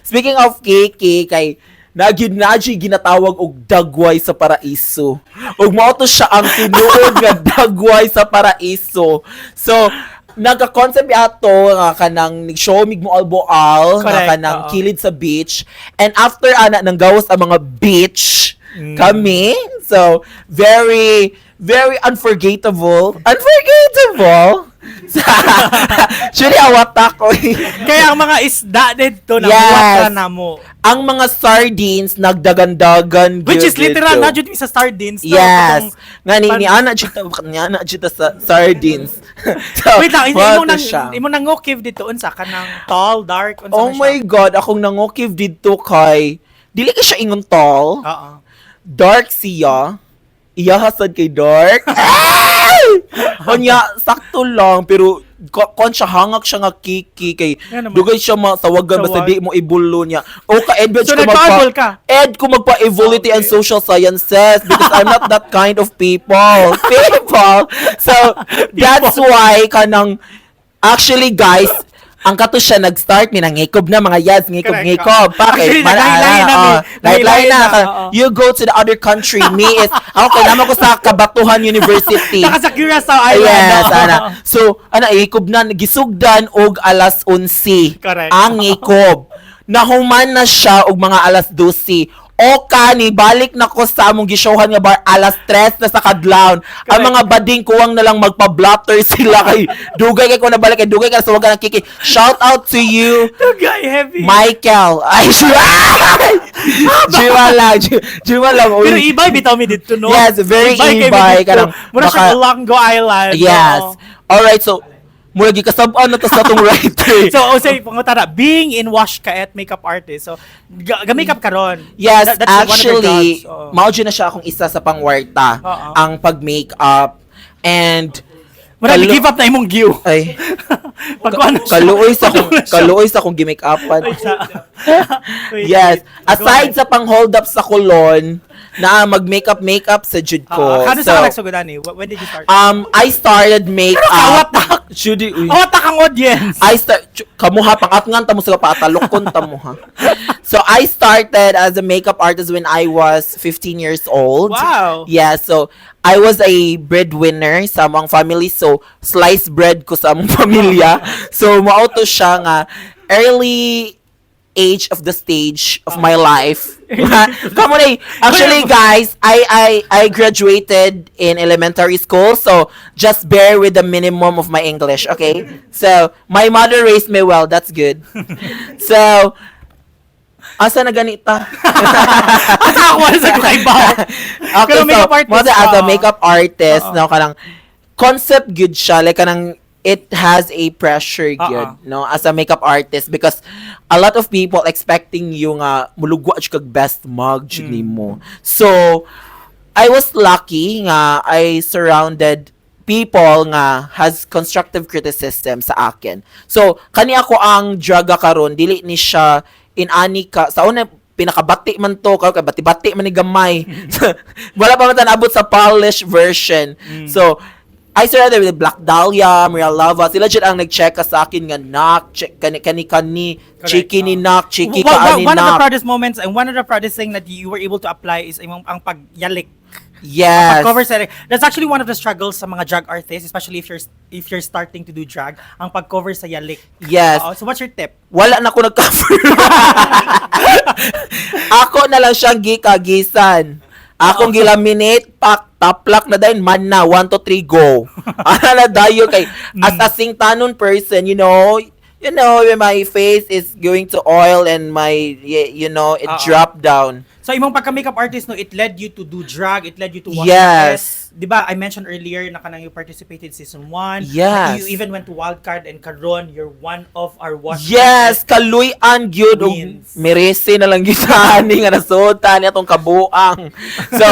Speaking of Kiki, kay Naji ginatawag og dagway sa paraiso. Ug mao to siya ang tinuod nga dagway sa paraiso. So, nagka-concept ato nga kanang show mig mo alboal nga Correct, kanang oo. kilid sa beach, and after ana nang gawas ang mga beach kami. So, very unforgettable. Actually, awat ako. Kaya ang mga isda dito na Yes. na mo. Ang mga sardines nagdagandagan Which is gyud literal dito. na jud mi sa sardines. no? Yes. Katong Nga ni pan- ana jud sa sardines. So, Wait lang, mao to siya. imo nang ngokiv dito unsa kanang tall, dark, unsa Oh man my God, akong nangokiv dito kay dili ka siya ingon tall. Oo. Dark siya. Iya hasad kay dark. Kanya, sakto lang, pero kon siya hangak siya nga kiki kay Yan naman. dugay siya masawagan basta Sawag. di mo ibulo niya. O ka Ed So, nag-travel ka? Ed ko magpa-evoluty and Okay. social sciences because I'm not that kind of people. So that's why kanang actually guys, ang kato siya nag-start mi nang ngikob na mga yads ngikob. Actually, nag-highlight na, Guideline na. oo. You go to the other country. Me is ako kay naman ko sa Kabatuhan University. Saka sa Curacao Island. Yes, oo. ana. So, ikob na gisugdan og alas 11. Correct. Ang ikob. Nahuman na siya og mga alas 12. O kani balik na ko sa among gishowhan nga bar alas 3 na sa kadlawon. Ang mga bading kuwang na lang magpa-blotter sila kay dugay kay ko na balik kay dugay ka sa wagan ng kiki. Shout out to you, Guy, heavy. Michael. Ay, Jiwa lang. Pero Uy. ibay bitaw mi dito, no? Yes, very kay mi ibay. dito. Kanang Mura siya baka- Olango Island. Yes. oo. Alright, so mura gikasab-an na to sa tong writer. So, say, pangutara, being in wash ka at makeup artist, so, ga-makeup ka ron. Yes, That's one of your actually, jobs. Oo. mao na siya akong isa sa pangwarta. Oo. Ang pag-makeup. And Mura, Kalu- give up na imong giw. ay Pag ano siya. kaluoy sa akong gi-make-upan. Ay, siya. Wait, Yes, wait. aside sa pang-hold up sa kulon na mag-makeup sa jud ko. Kano So, sa nagsugudani? When did you start? I started makeup. Kawat na! Judy, uy. Awat na kang audience! Kamuha pangatngan tamo sa patalokon tamo ha. So I started as a makeup artist when I was 15 years old. Wow. Yeah, so I was a breadwinner sa among family, so sliced bread ko sa among pamilya. So mao to siya nga early age of the stage of my life. Come on, actually guys, I graduated in elementary school, so just bear with the minimum of my English, okay? So my mother raised me well, that's good. So asa na ganita? Asa ako wala sa kaibaw. Okay, Pero so makeup artist mo as a ka. makeup artist, Oo. no, kanang concept good siya, like kanang it has a pressure good, no, as a makeup artist, because a lot of people expecting you nga mulugwa siya kag best mug jud nimo. So I was lucky nga I surrounded people nga has constructive criticism sa akin. So kani ako ang draga karon, dili ni siya inani ka sa una pinakabati man to kay bati-bati man ni gamay. Wala pa man tan abot sa polished version. So I surrounded with Black Dahlia, Maria Lava. Sila dyan ang nag-check ka sa akin nga nak, kani, chiki ni nak, chiki ka ani One of the nak. proudest moments and one of the proudest thing that you were able to apply is ang pagyalik. Yes. Pag-cover sa that's actually one of the struggles sa mga drag artists, especially if you're starting to do drag, ang pag-cover sa yalik. Yes. So what's your tip? Wala na ko nag-cover. Ako na lang siyang gikagisan. Akong gilaminate, taplak na dahil, man na, 1, 2, 3, go. Ano na dayo kay, as a singtanon person, you know, you know, when my face is going to oil and my, you know, it dropped down. So, imong pagka-makeup artist, no, it led you to do drag, it led you to watch Yes. it. Diba, I mentioned earlier na kanang you participated season 1. Yes. You even went to Wildcard and karon you're one of our watch. Yes, kaluy-an gyud og Queens. merese na lang gyud sa ani nga nasuta ni atong kabuang. So,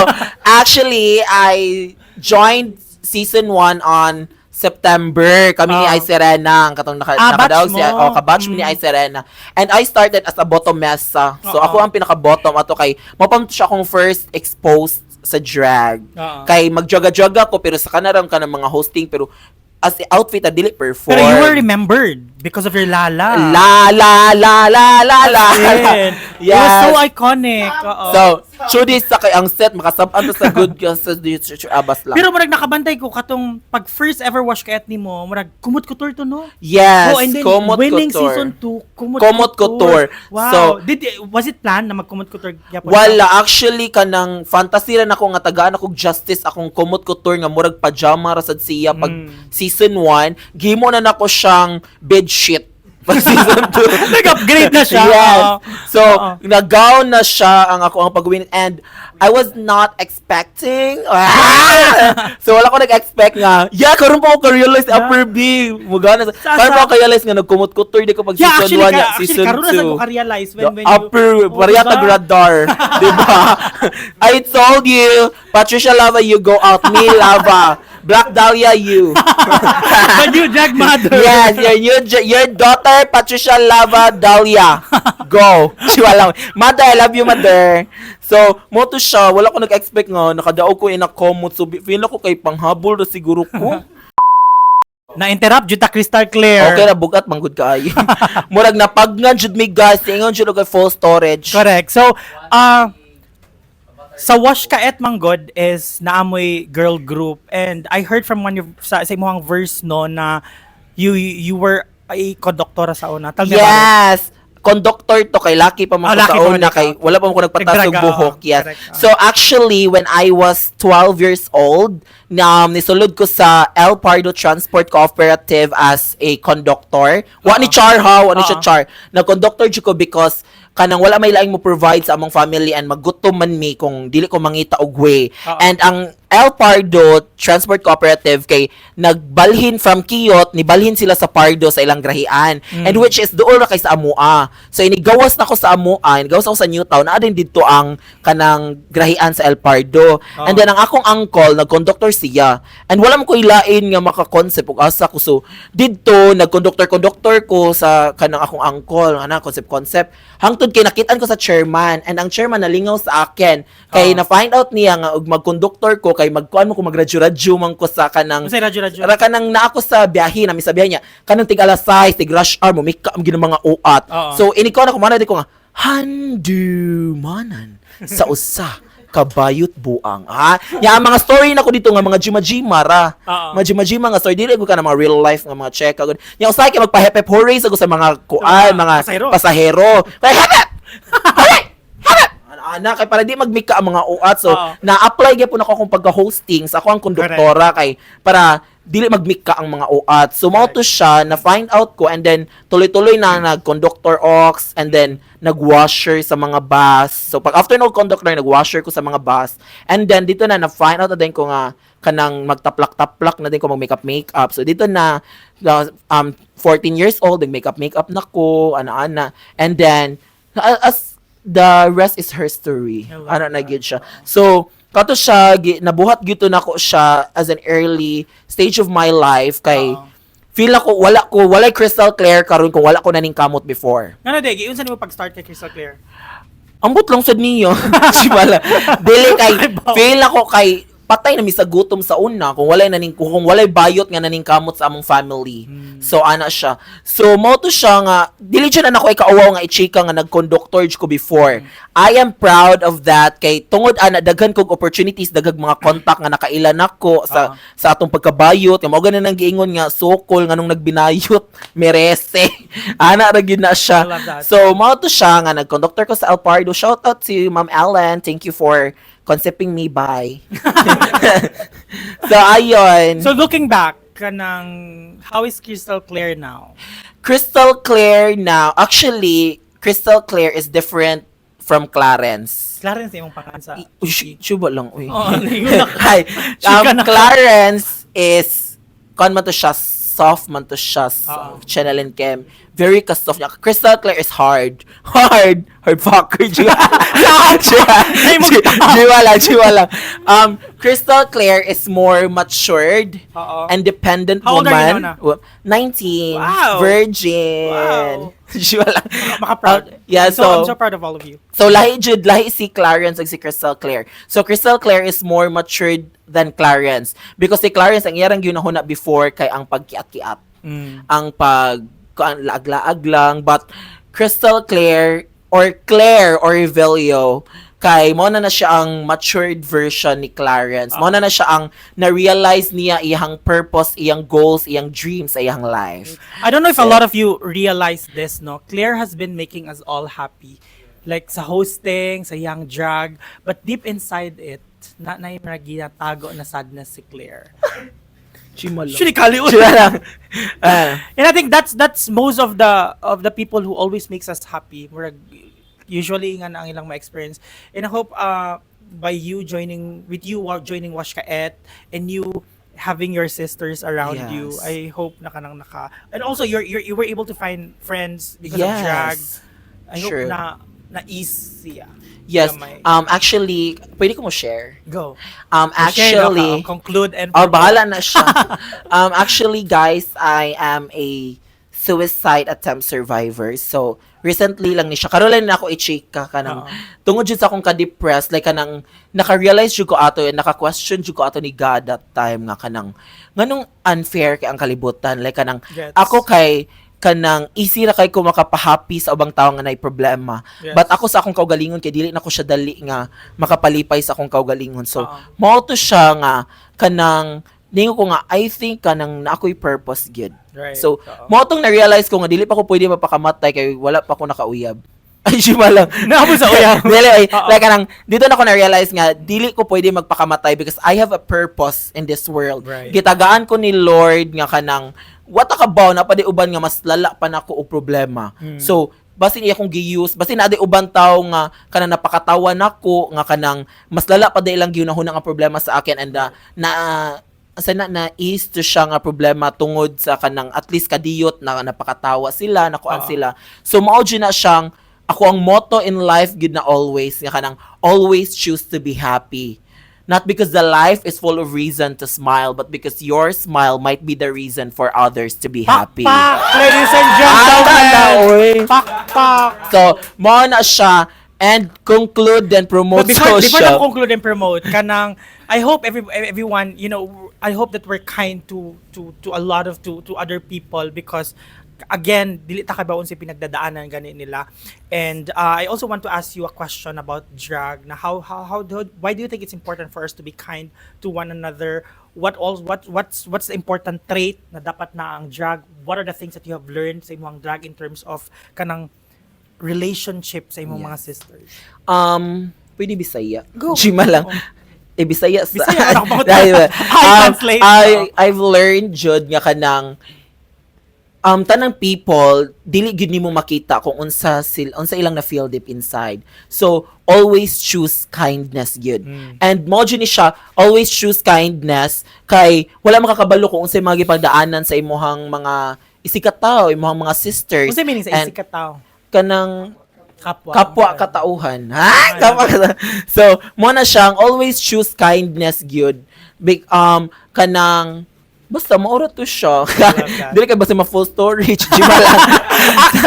actually I joined season 1 on September. Kami ni Ai Serena ang katong nakadaog batch siya. mo. Kabatch mo ni Ai Serena. And I started as a bottomessa. So ako ang pinaka-bottom ato kay mapam siya akong first exposed sa drag. Kay magjoga-joga ko pero sa kanaram ka ng mga hosting pero as the outfit I dili perform. Pero you were remembered because of your lala. La la la la la la. It was so iconic. So, through this sa kay ang set makasab-an to sa good sa abas lang. Pero murag nakabantay ko katong pag first ever watch kay Etni mo, murag kumot kutor to no? Yes, Oh, and then Kumot winning Couture. season 2, Kumot Couture. Wow. So, Was it planned na mag Kumot Couture? Yapon wala, actually kanang fantasy ra nako nga tagaan akong justice akong Kumot Couture nga murag pajama ra sad siya pag season 1, gimo na nako siyang bedsheet pag season 2. Nag-upgrade na siya. Yes. Oo. So, Oo. nag-gown na siya ang ako ang pag-win and I was not expecting. So, wala ko nag-expect nga. Yeah, karon pa ako ka-realize upper B. Mugana. Karon pa ako ka-realize nga nagkumot-kutor di ko pag Yeah, season 1 ya season 2. karon na sa ko ka-realize when you... Upper, pariyata diba? gradar. Diba? I told you, Patricia Lava, you go out. Me, Lava. Black Dahlia, you. The new drag mother. Yes, your daughter, Patricia Lava Dahlia. Go. Siya lang. Mother, I love you, mother. So, mo to siya. Wala ko nag-expect nga. Nakadaog ko in a komot. So, feel ako kay panghabol na siguro ko. Na-interrupt, Juta Crystal Clear. Okay na, bugat, manggod ka ay. Murag napagnan, jud me guys. Tingon jud og full storage. Correct. So, sa Wash Ka Et Manggod is naamoy girl group, and I heard from one sa imong verse no na you were a conductor sa una. Tell me about it. Yes. Conductor to kay Lucky pa man ko Lucky sa pa una man kay ikaw. wala pa man ko nagpatasog Nagdraga, buhok. Yes. correct, So actually when I was 12 years old, nisulod ko sa El Pardo Transport Cooperative as a conductor. Wa ni Char ha, wa ni siya Char. Na-conductor jud ko because kanang wala may laing mo provide sa among family and magutom man mi kung dili ko mangita og way. And ang El Pardo Transport Cooperative kay nagbalhin from Kiyot, nibalhin sila sa Pardo sa ilang grahian. And which is doon ra kay sa Amua. So inigawas na ko sa Amua, inigawas ako sa Newtown, na din dito ang kanang grahian sa El Pardo. And then ang akong uncle, nag-conductor siya. And wala mo ko ilain nga maka-concept ug asa ko. So dito nag-conductor ko sa kanang akong uncle, ana concept. Hangtod kay nakitaan ko sa chairman, and ang chairman nalingaw sa akin kay na-find out niya nga ug mag-conductor ko kay magkuan mo ko magradyo-radyo man ko sa kanang Kasi radyo. ra kanang naa ko sa biyahe na misabihan niya kanang tig alas 6 tig rush hour mo mika ang ginang mga uat. So inikaw na ko man ko nga handumanan sa usa kabayot buang. Ha? Ya mga story na ko dito nga mga jima-jima ra. Mga jima-jima nga story dili ko ka na mga real life nga mga check agad. Ya usay kay magpa-hep hooray sa ko sa mga kuan, mga pasahero. Kay hep! Hooray! Ana kay para di magmika ang mga uat. So na-apply gyud po nako akong pagka-hosting sa ako ang konduktora kay para dili magmika ang mga uat. So mao to siya na find out ko, and then tuloy-tuloy na nag-conductor ox, and then nag-washer sa mga bus. So pag after no conductor nag-washer ko sa mga bus, and then dito na find out na din ko nga kanang magtaplak-taplak na din ko mag-makeup. So dito na 14 years old, nag-makeup na ko, ana-ana. And then as the rest is her story. Ano na gyud siya. So, kato siya nabuhat gyud nako siya as an early stage of my life kay feel ako walay crystal clear karon kung wala ko naning kamot before. Ano de, giunsa nimo pag-start kay Crystal Clear? Ambot lang sad niyo. Sibala. Dili kay feel ako kay patay na mi sa gutom sa una kung walay bayot nga naning kamot sa among family. So ana siya. So mo to siya nga dili siya na nako ikaawaw nga i-chika nga nag-conductor ko before. I am proud of that kay tungod ana daghan kog opportunities, daghang mga contact nga nakaila nako sa atong pagkabayot. Mao ganan nang giingon nga sokol nganong nagbinayot merese. Ana ra gyud na siya. So mo to siya nga nag-conductor ko sa El Pardo. Shout out to Ma'am Ellen. Thank you for concepting me by. So ayun. So looking back, how is Crystal Clear now? Crystal Clear now. Actually, Crystal Clear is different from Clarence. Clarence yung pangalan sa Chuba lang, uy. Oo, yun. Hi. Chika na. Clarence is, kon man to siya, soft man to siya, Oo. Chanel and Kem. Very ka-soft niya. Crystal Clear is hard. Hard fucker. Jiwa lang. Crystal Clear is more matured, Oo. independent How old are you woman. now 19. Wow. Virgin. Wow. Jiwa lang. Maka-proud. Yeah, I'm so proud of all of you. So lahi si Clarence ug si Crystal Clear. So Crystal Clear is more matured than Clarence because si Clarence ang iyang ginahuna before kay ang pagkiat-kiat, ang laag-laag lang, but Crystal Clear or Revelio kay mo na siya ang matured version ni Clarence. Mo na siya ang na-realize niya iyang purpose, iyang goals, iyang dreams sa iyang life. I don't know if a lot of you realize this, no? Claire has been making us all happy. Like sa hosting, sa young drag, but deep inside it, na yung ginatago na sadness si Claire. Actually, kaliw. Siya lang. And I think that's most of the people who always makes us happy. Murag, usually nga na ang ilang ma-experience. And I hope by you joining Wash Kaet and you having your sisters around Yes. you, I hope na kanang and also you were able to find friends because of Yes. drag. I Sure. hope na ease siya. Yes. Gamay. Actually, pwede ko mo share. Go. Actually, Conclude and oh, bahala na siya. Actually, guys, I am a suicide attempt survivor. So, recently lang ni siya. Karoon lang na ako i-check ka kanang tungod jud sa akong ka-depressed, like kanang naka-realize jud ko ato and naka-question jud ko ato ni God that time nga kanang nganong unfair kay ang kalibutan, like kanang Gets. ako kay kanang easy ra kay ko makapahappy sa ubang tawo nga nay problema. Yes. But ako sa akong kaugalingon kay dili na ko siya dali nga makapalipay sa akong kaugalingon. So, Oo. mao to siya nga kanang ningo ko nga I think kanang na ako'y purpose gyud. Right. So, Oo. mao tong na-realize ko nga dili pa ko pwede mapakamatay kay wala pa ko nakauyab. Ay, siya lang. Naabot sa uyab. Dili, Oo. like kanang dito na ko na-realize nga dili ko pwede magpakamatay because I have a purpose in this world. Right. Gitagaan ko ni Lord nga kanang what ka ba na padi uban nga mas lala pa nako og problema. So, basin iya kong gi-use, basin na di uban tawo nga kanang napakatawa nako nga kanang mas lala pa di ilang ginahuna nga problema sa akin and na is to siya nga problema tungod sa kanang at least kadiyot na napakatawa sila, nakuan sila. So mao gyud na siyang ako ang motto in life gid na always nga kanang always choose to be happy. Not because the life is full of reason to smile, but because your smile might be the reason for others to be happy. Pak, ladies and Ata gentlemen. na, oy. Pak. So, mo na siya and conclude then promote But before social. na conclude and promote, kanang I hope everyone, you know, I hope that we're kind to a lot of to other people because again, dili ta kabaon si pinagdadaanan gani nila. And I also want to ask you a question about drag. Na why do you think it's important for us to be kind to one another? What's the important trait na dapat na ang drag? What are the things that you have learned sa imong drag in terms of kanang relationship sa imong mga sisters? Pwede Bisaya. Go. Gima lang. Bisaya sa... Bisaya, anak ko. Dahil, I translate. I've learned jud nga kanang tanang people dili gyud nimo makita kung unsa ilang na feel deep inside. So always choose kindness gyud. And mo gyud ni siya always choose kindness kay wala makakabalo kung unsay mga gipagdaanan sa imuhang mga isikat tao, imuhang mga sisters. Unsa meaning sa And isikat tao? kanang Kapwa. katauhan. Ha? So, mo na siyang always choose kindness gyud. Big kanang basta maura to siya. that. Dili kay basta ma-full storage. Di ba lang?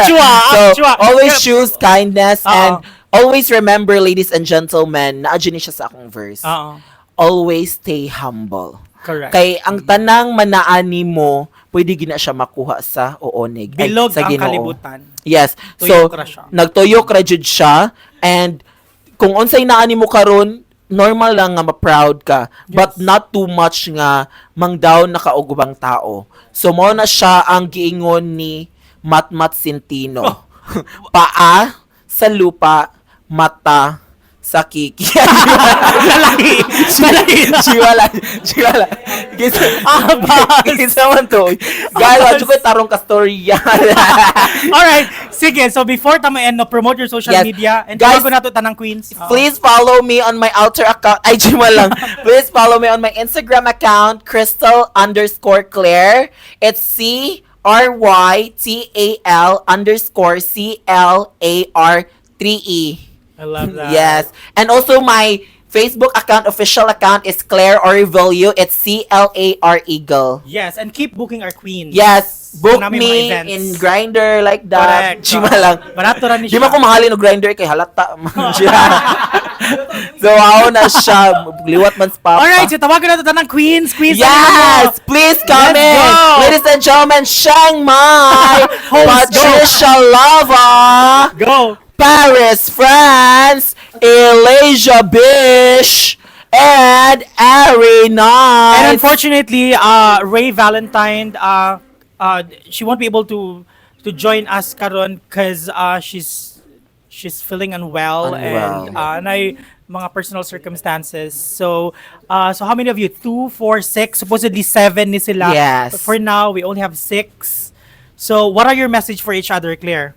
So, Actua. always choose kindness and Oo. always remember, ladies and gentlemen, na ni siya sa akong verse. Oo. Always stay humble. Correct. Kay ang tanang manaani mo, pwede gina siya makuha sa oonig. Ay, Bilog sa ang Ginoo. kalibutan. Yes. Tuyok So, ra siya. nagtuyok ra jud siya and kung unsay naani mo karon, normal lang nga ma-proud ka, but not too much nga mangdaw nakaugubang tao. So mo na siya ang giingon ni Matmat Centino. Paa sa lupa, mata sa Kiki. Lalaki. Chiwala. Kinsa man to. Guys, wadyo ko tarong ka story yan. Alright, sige. So before tama end, no, promote your social Yes. media. And Guys, guys, ko na to tanang queens. Please follow me on my alter account. Ay, Jima lang. Please follow me on my Instagram account, Crystal_Claire. It's CRYTAL_CLAR3E. I love that. Yes. And also my Facebook account, official account is Claire Orivilio. It's CLAR Eagle. Yes, and keep booking our queens. Yes. Book Namin mga me events. in Grindr like that. Correct. Chima lang. Barato ra ni Di man ko mahalin og Grindr kay halata man siya. So, ako na siya. Liwat man sa papa. Alright, so tawagan na to tanang queens. Queens, Yes! Please come Let's in! go! Ladies and gentlemen, Chiang Mai! Host, Patricia Lava! go. Paris, France! Elijah Bish! And Ari And Knight! unfortunately, Ray Valentine, she won't be able to join us karon because she's feeling unwell. And na mga personal circumstances. So how many of you? 2, 4, 6, supposedly 7 ni sila. Yes. But for now, we only have 6. So what are your message for each other, Claire?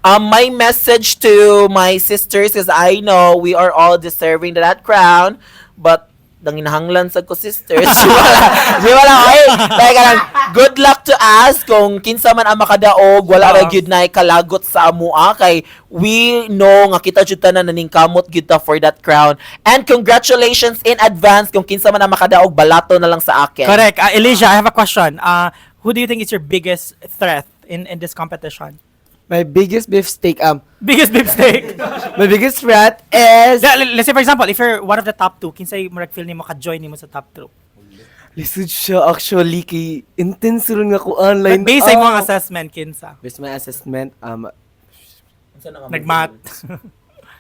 My message to my sisters is I know we are all deserving to that crown, but nanginahanglan sa ko sisters. Di wala, ay, like, good luck to us kung kinsa man ang makadaog, wala ra gyud na kalagot sa amua kay we know nga kita jud tanan naningkamot gyud ta for that crown. And congratulations in advance kung kinsa man ang makadaog, balato na lang sa akin. Correct. Elijah, I have a question. Who do you think is your biggest threat in this competition? My biggest beefsteak, Biggest beefsteak. my biggest threat is... Let's say for example, if you're one of the top 2, kinsay murag feel nimo ka-join nimo sa top 2. Lisod siya actually kay intense ron nga ko online. But based sa imong assessment kinsa. Based my assessment, Nagmat.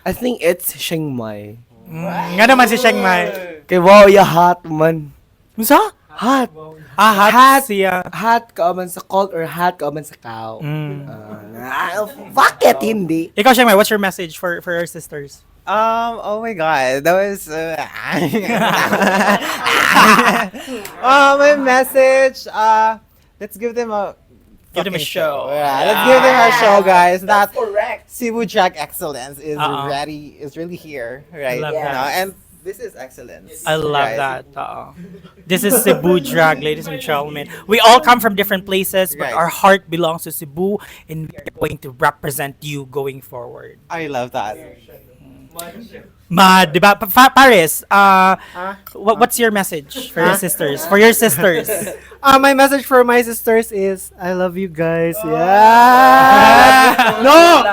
I think it's Chiang Mai. Nga naman si Chiang Mai. Kay wow, ya hot man. Unsa? Hot. Hot siya. Hot ka man sa cold or hot ka man sa cow. Mm. Fuck it, hindi. Ikaw Chiang Mai, what's your message for your sisters? Oh my god, that was my message. Let's give them a Give them a fucking show. Yeah, let's give them a show, guys. That correct. Cebu Drag Excellence is Uh-uh. really here, right? love You that. know, and this is excellence. I love guys. that. This is Cebu Drag, ladies and gentlemen. We all come from different places, but Right. our heart belongs to Cebu, and we are going to represent you going forward. I love that. Diba? Paris, what's your message for your sisters? For your sisters. My message for my sisters is I love you guys. Yeah. No.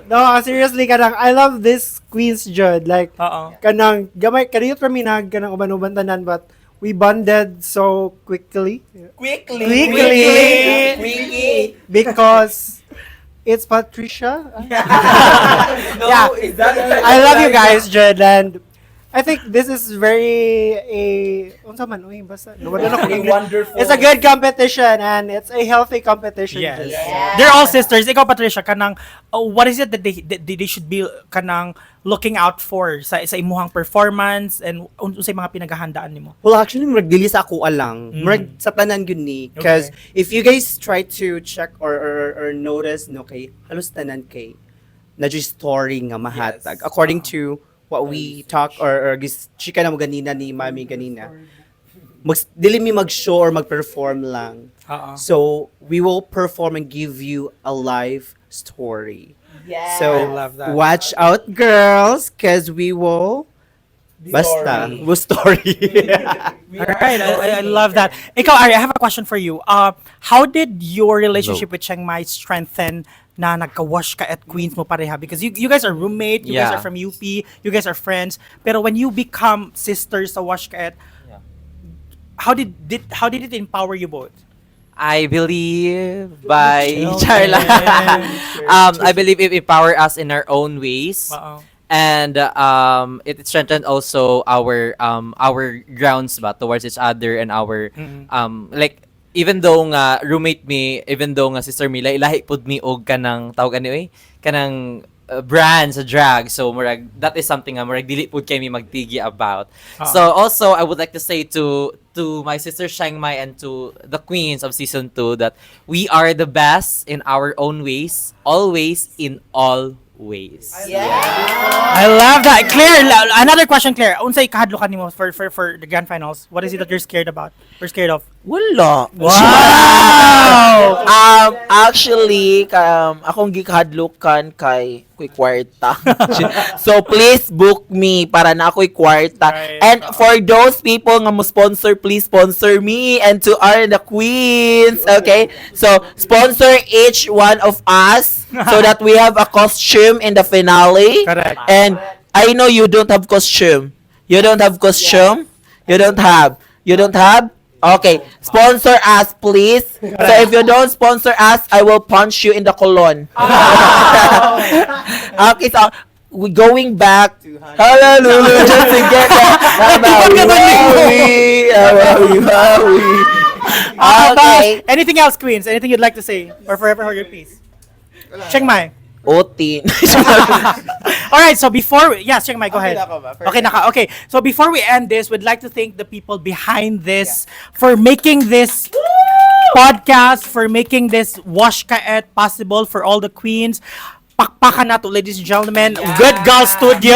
No, seriously kanang I love this Queen's Jud. Like kanang gamay kaniyot ra minag kanang uban-uban tanan, but we bonded so quickly Quickly. because it's Patricia. Yeah. I love you guys, Jud, and I think this is very unsa man uy basta wala na ko English. Wonderful. It's a good competition and it's a healthy competition. Yes. Jud. They're all sisters. Ikaw, Patricia, kanang, what is it that they should be kanang looking out for sa imuhang performance and unsay mga pinagahandaan nimo? Well, actually, murag dili sa ako lang. Murag sa tanan gyud ni. Because if you guys try to check or notice, no, kay halos tanan kay na story nga mahatag. According to what we talk or chika na mo ganina ni Mami ganina. Dili mi mag-show or mag-perform lang. So, we will perform and give you a live story. Yes. So, I love that. watch out, girls, because we will basta, we'll story. Alright, I love that. Ikaw, Ari, I have a question for you. How did your relationship with Chiang Mai strengthen na nagka-wash ka at Queens mo pareha? Because you guys are roommate, you guys Yeah. are from UP, you guys are friends. Pero when you become sisters sa wash ka at, how did it empower you both? I believe by Okay. Charla. I believe it empower us in our own ways. And it strengthened also our grounds ba towards each other and our like even though nga roommate me, even though nga sister mi lahi pud mi og kanang tawag ani kanang brand sa drag. So murag that is something nga murag dili pud kay mi magtigi about. So also I would like to say to my sister Chiang Mai and to the queens of season 2 that we are the best in our own ways, always in all ways. I love that. Claire, another question, Claire. Unsay kahadlo ka nimo for the grand finals? What is it that you're scared about? Or scared of? Wala. Wow! Actually, akong gikahadlukan kay Kuy Kwarta. So please book me para na ako'y kwarta. Right. And for those people nga mo sponsor, please sponsor me and to our the queens. Okay? So sponsor each one of us so that we have a costume in the finale. Correct. And I know you don't have costume. You don't have costume? You don't have? You don't have? Okay, sponsor us, please. So if you don't sponsor us, I will punch you in the colon. Okay, so we going back. Hallelujah, just to get that. Okay. Anything else, queens? Anything you'd like to say? Or forever hold your peace? Chiang Mai. Otin. Alright, so before, Chiang Mai, go ahead. na ako ba? Okay, so before we end this, we'd like to thank the people behind this for making this podcast, for making this Wash Kaet possible for all the queens. Pakpakan na to, ladies and gentlemen. Good Girl Studio.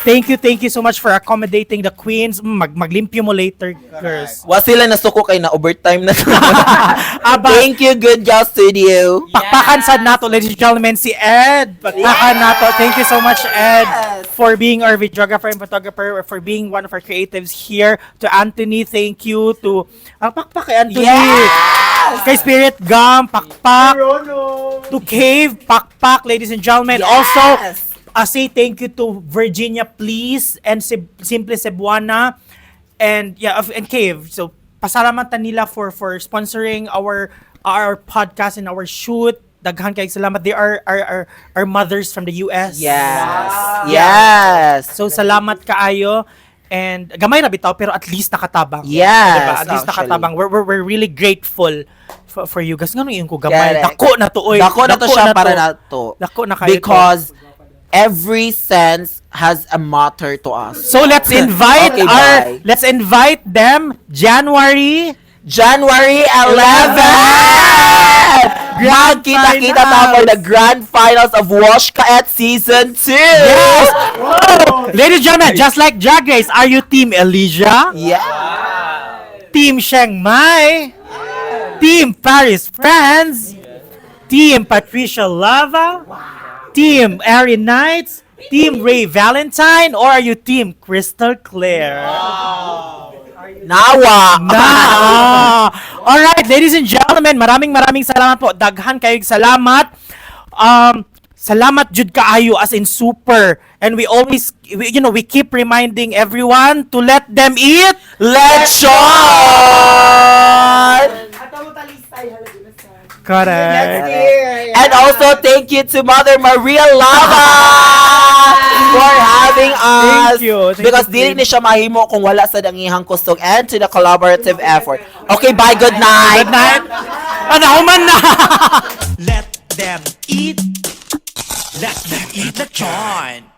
Thank you so much for accommodating the queens. Maglimpyo mo later, girls. Wa sila nasuko kay na overtime na. Aba, Thank you, Good Girl Studio. pakpakan sad nato, ladies and gentlemen, si Ed. Pakpakan nato. Thank you so much, Ed, for being our videographer and photographer, or for being one of our creatives here. To Anthony, thank you. To pakpak kay Anthony. Kay Spirit Gum, pakpak. To Cave, pakpak, ladies and gentlemen. Also, say thank you to Virginia Please and Simple Cebuana and Cave. So pasalamatan nila for sponsoring our podcast and our shoot. Daghan kay salamat. They are our mothers from the US. Yes. So salamat kaayo. And gamay ra bitaw pero at least nakatabang. Yes, Diba? At least actually. nakatabang. We're really grateful for you guys. Ngano yung ko gamay. Correct. Dako na to oy. Dako na to siya na para to. na to. Dako na kayo to. Because every sense has a matter to us. So let's invite Okay, bye. let's invite them January 11! Grand Magkita-kita finals. tayo for the grand finals of Wash Kaet Season 2! Ladies and gentlemen, just like Drag Race, are you Team Elijah? Yeah! Team Chiang Mai? Team Paris France? Team Patricia Lava? Team Erin Knights? Team Ray Valentine? Or are you Team Crystal Claire? Nawa! Alright, ladies and gentlemen, maraming salamat po. Daghan kayong salamat. Salamat jud kaayo, as in super. And we always, we keep reminding everyone to let them eat. Lechon! Correct. And also thank you to Mother Maria Lava for having us. Thank you. Because dili ni siya mahimo kung wala sa dangihang kusog, and to the collaborative effort. Okay, bye, good night. Good night. Human na. Let them eat. Let them eat lechon.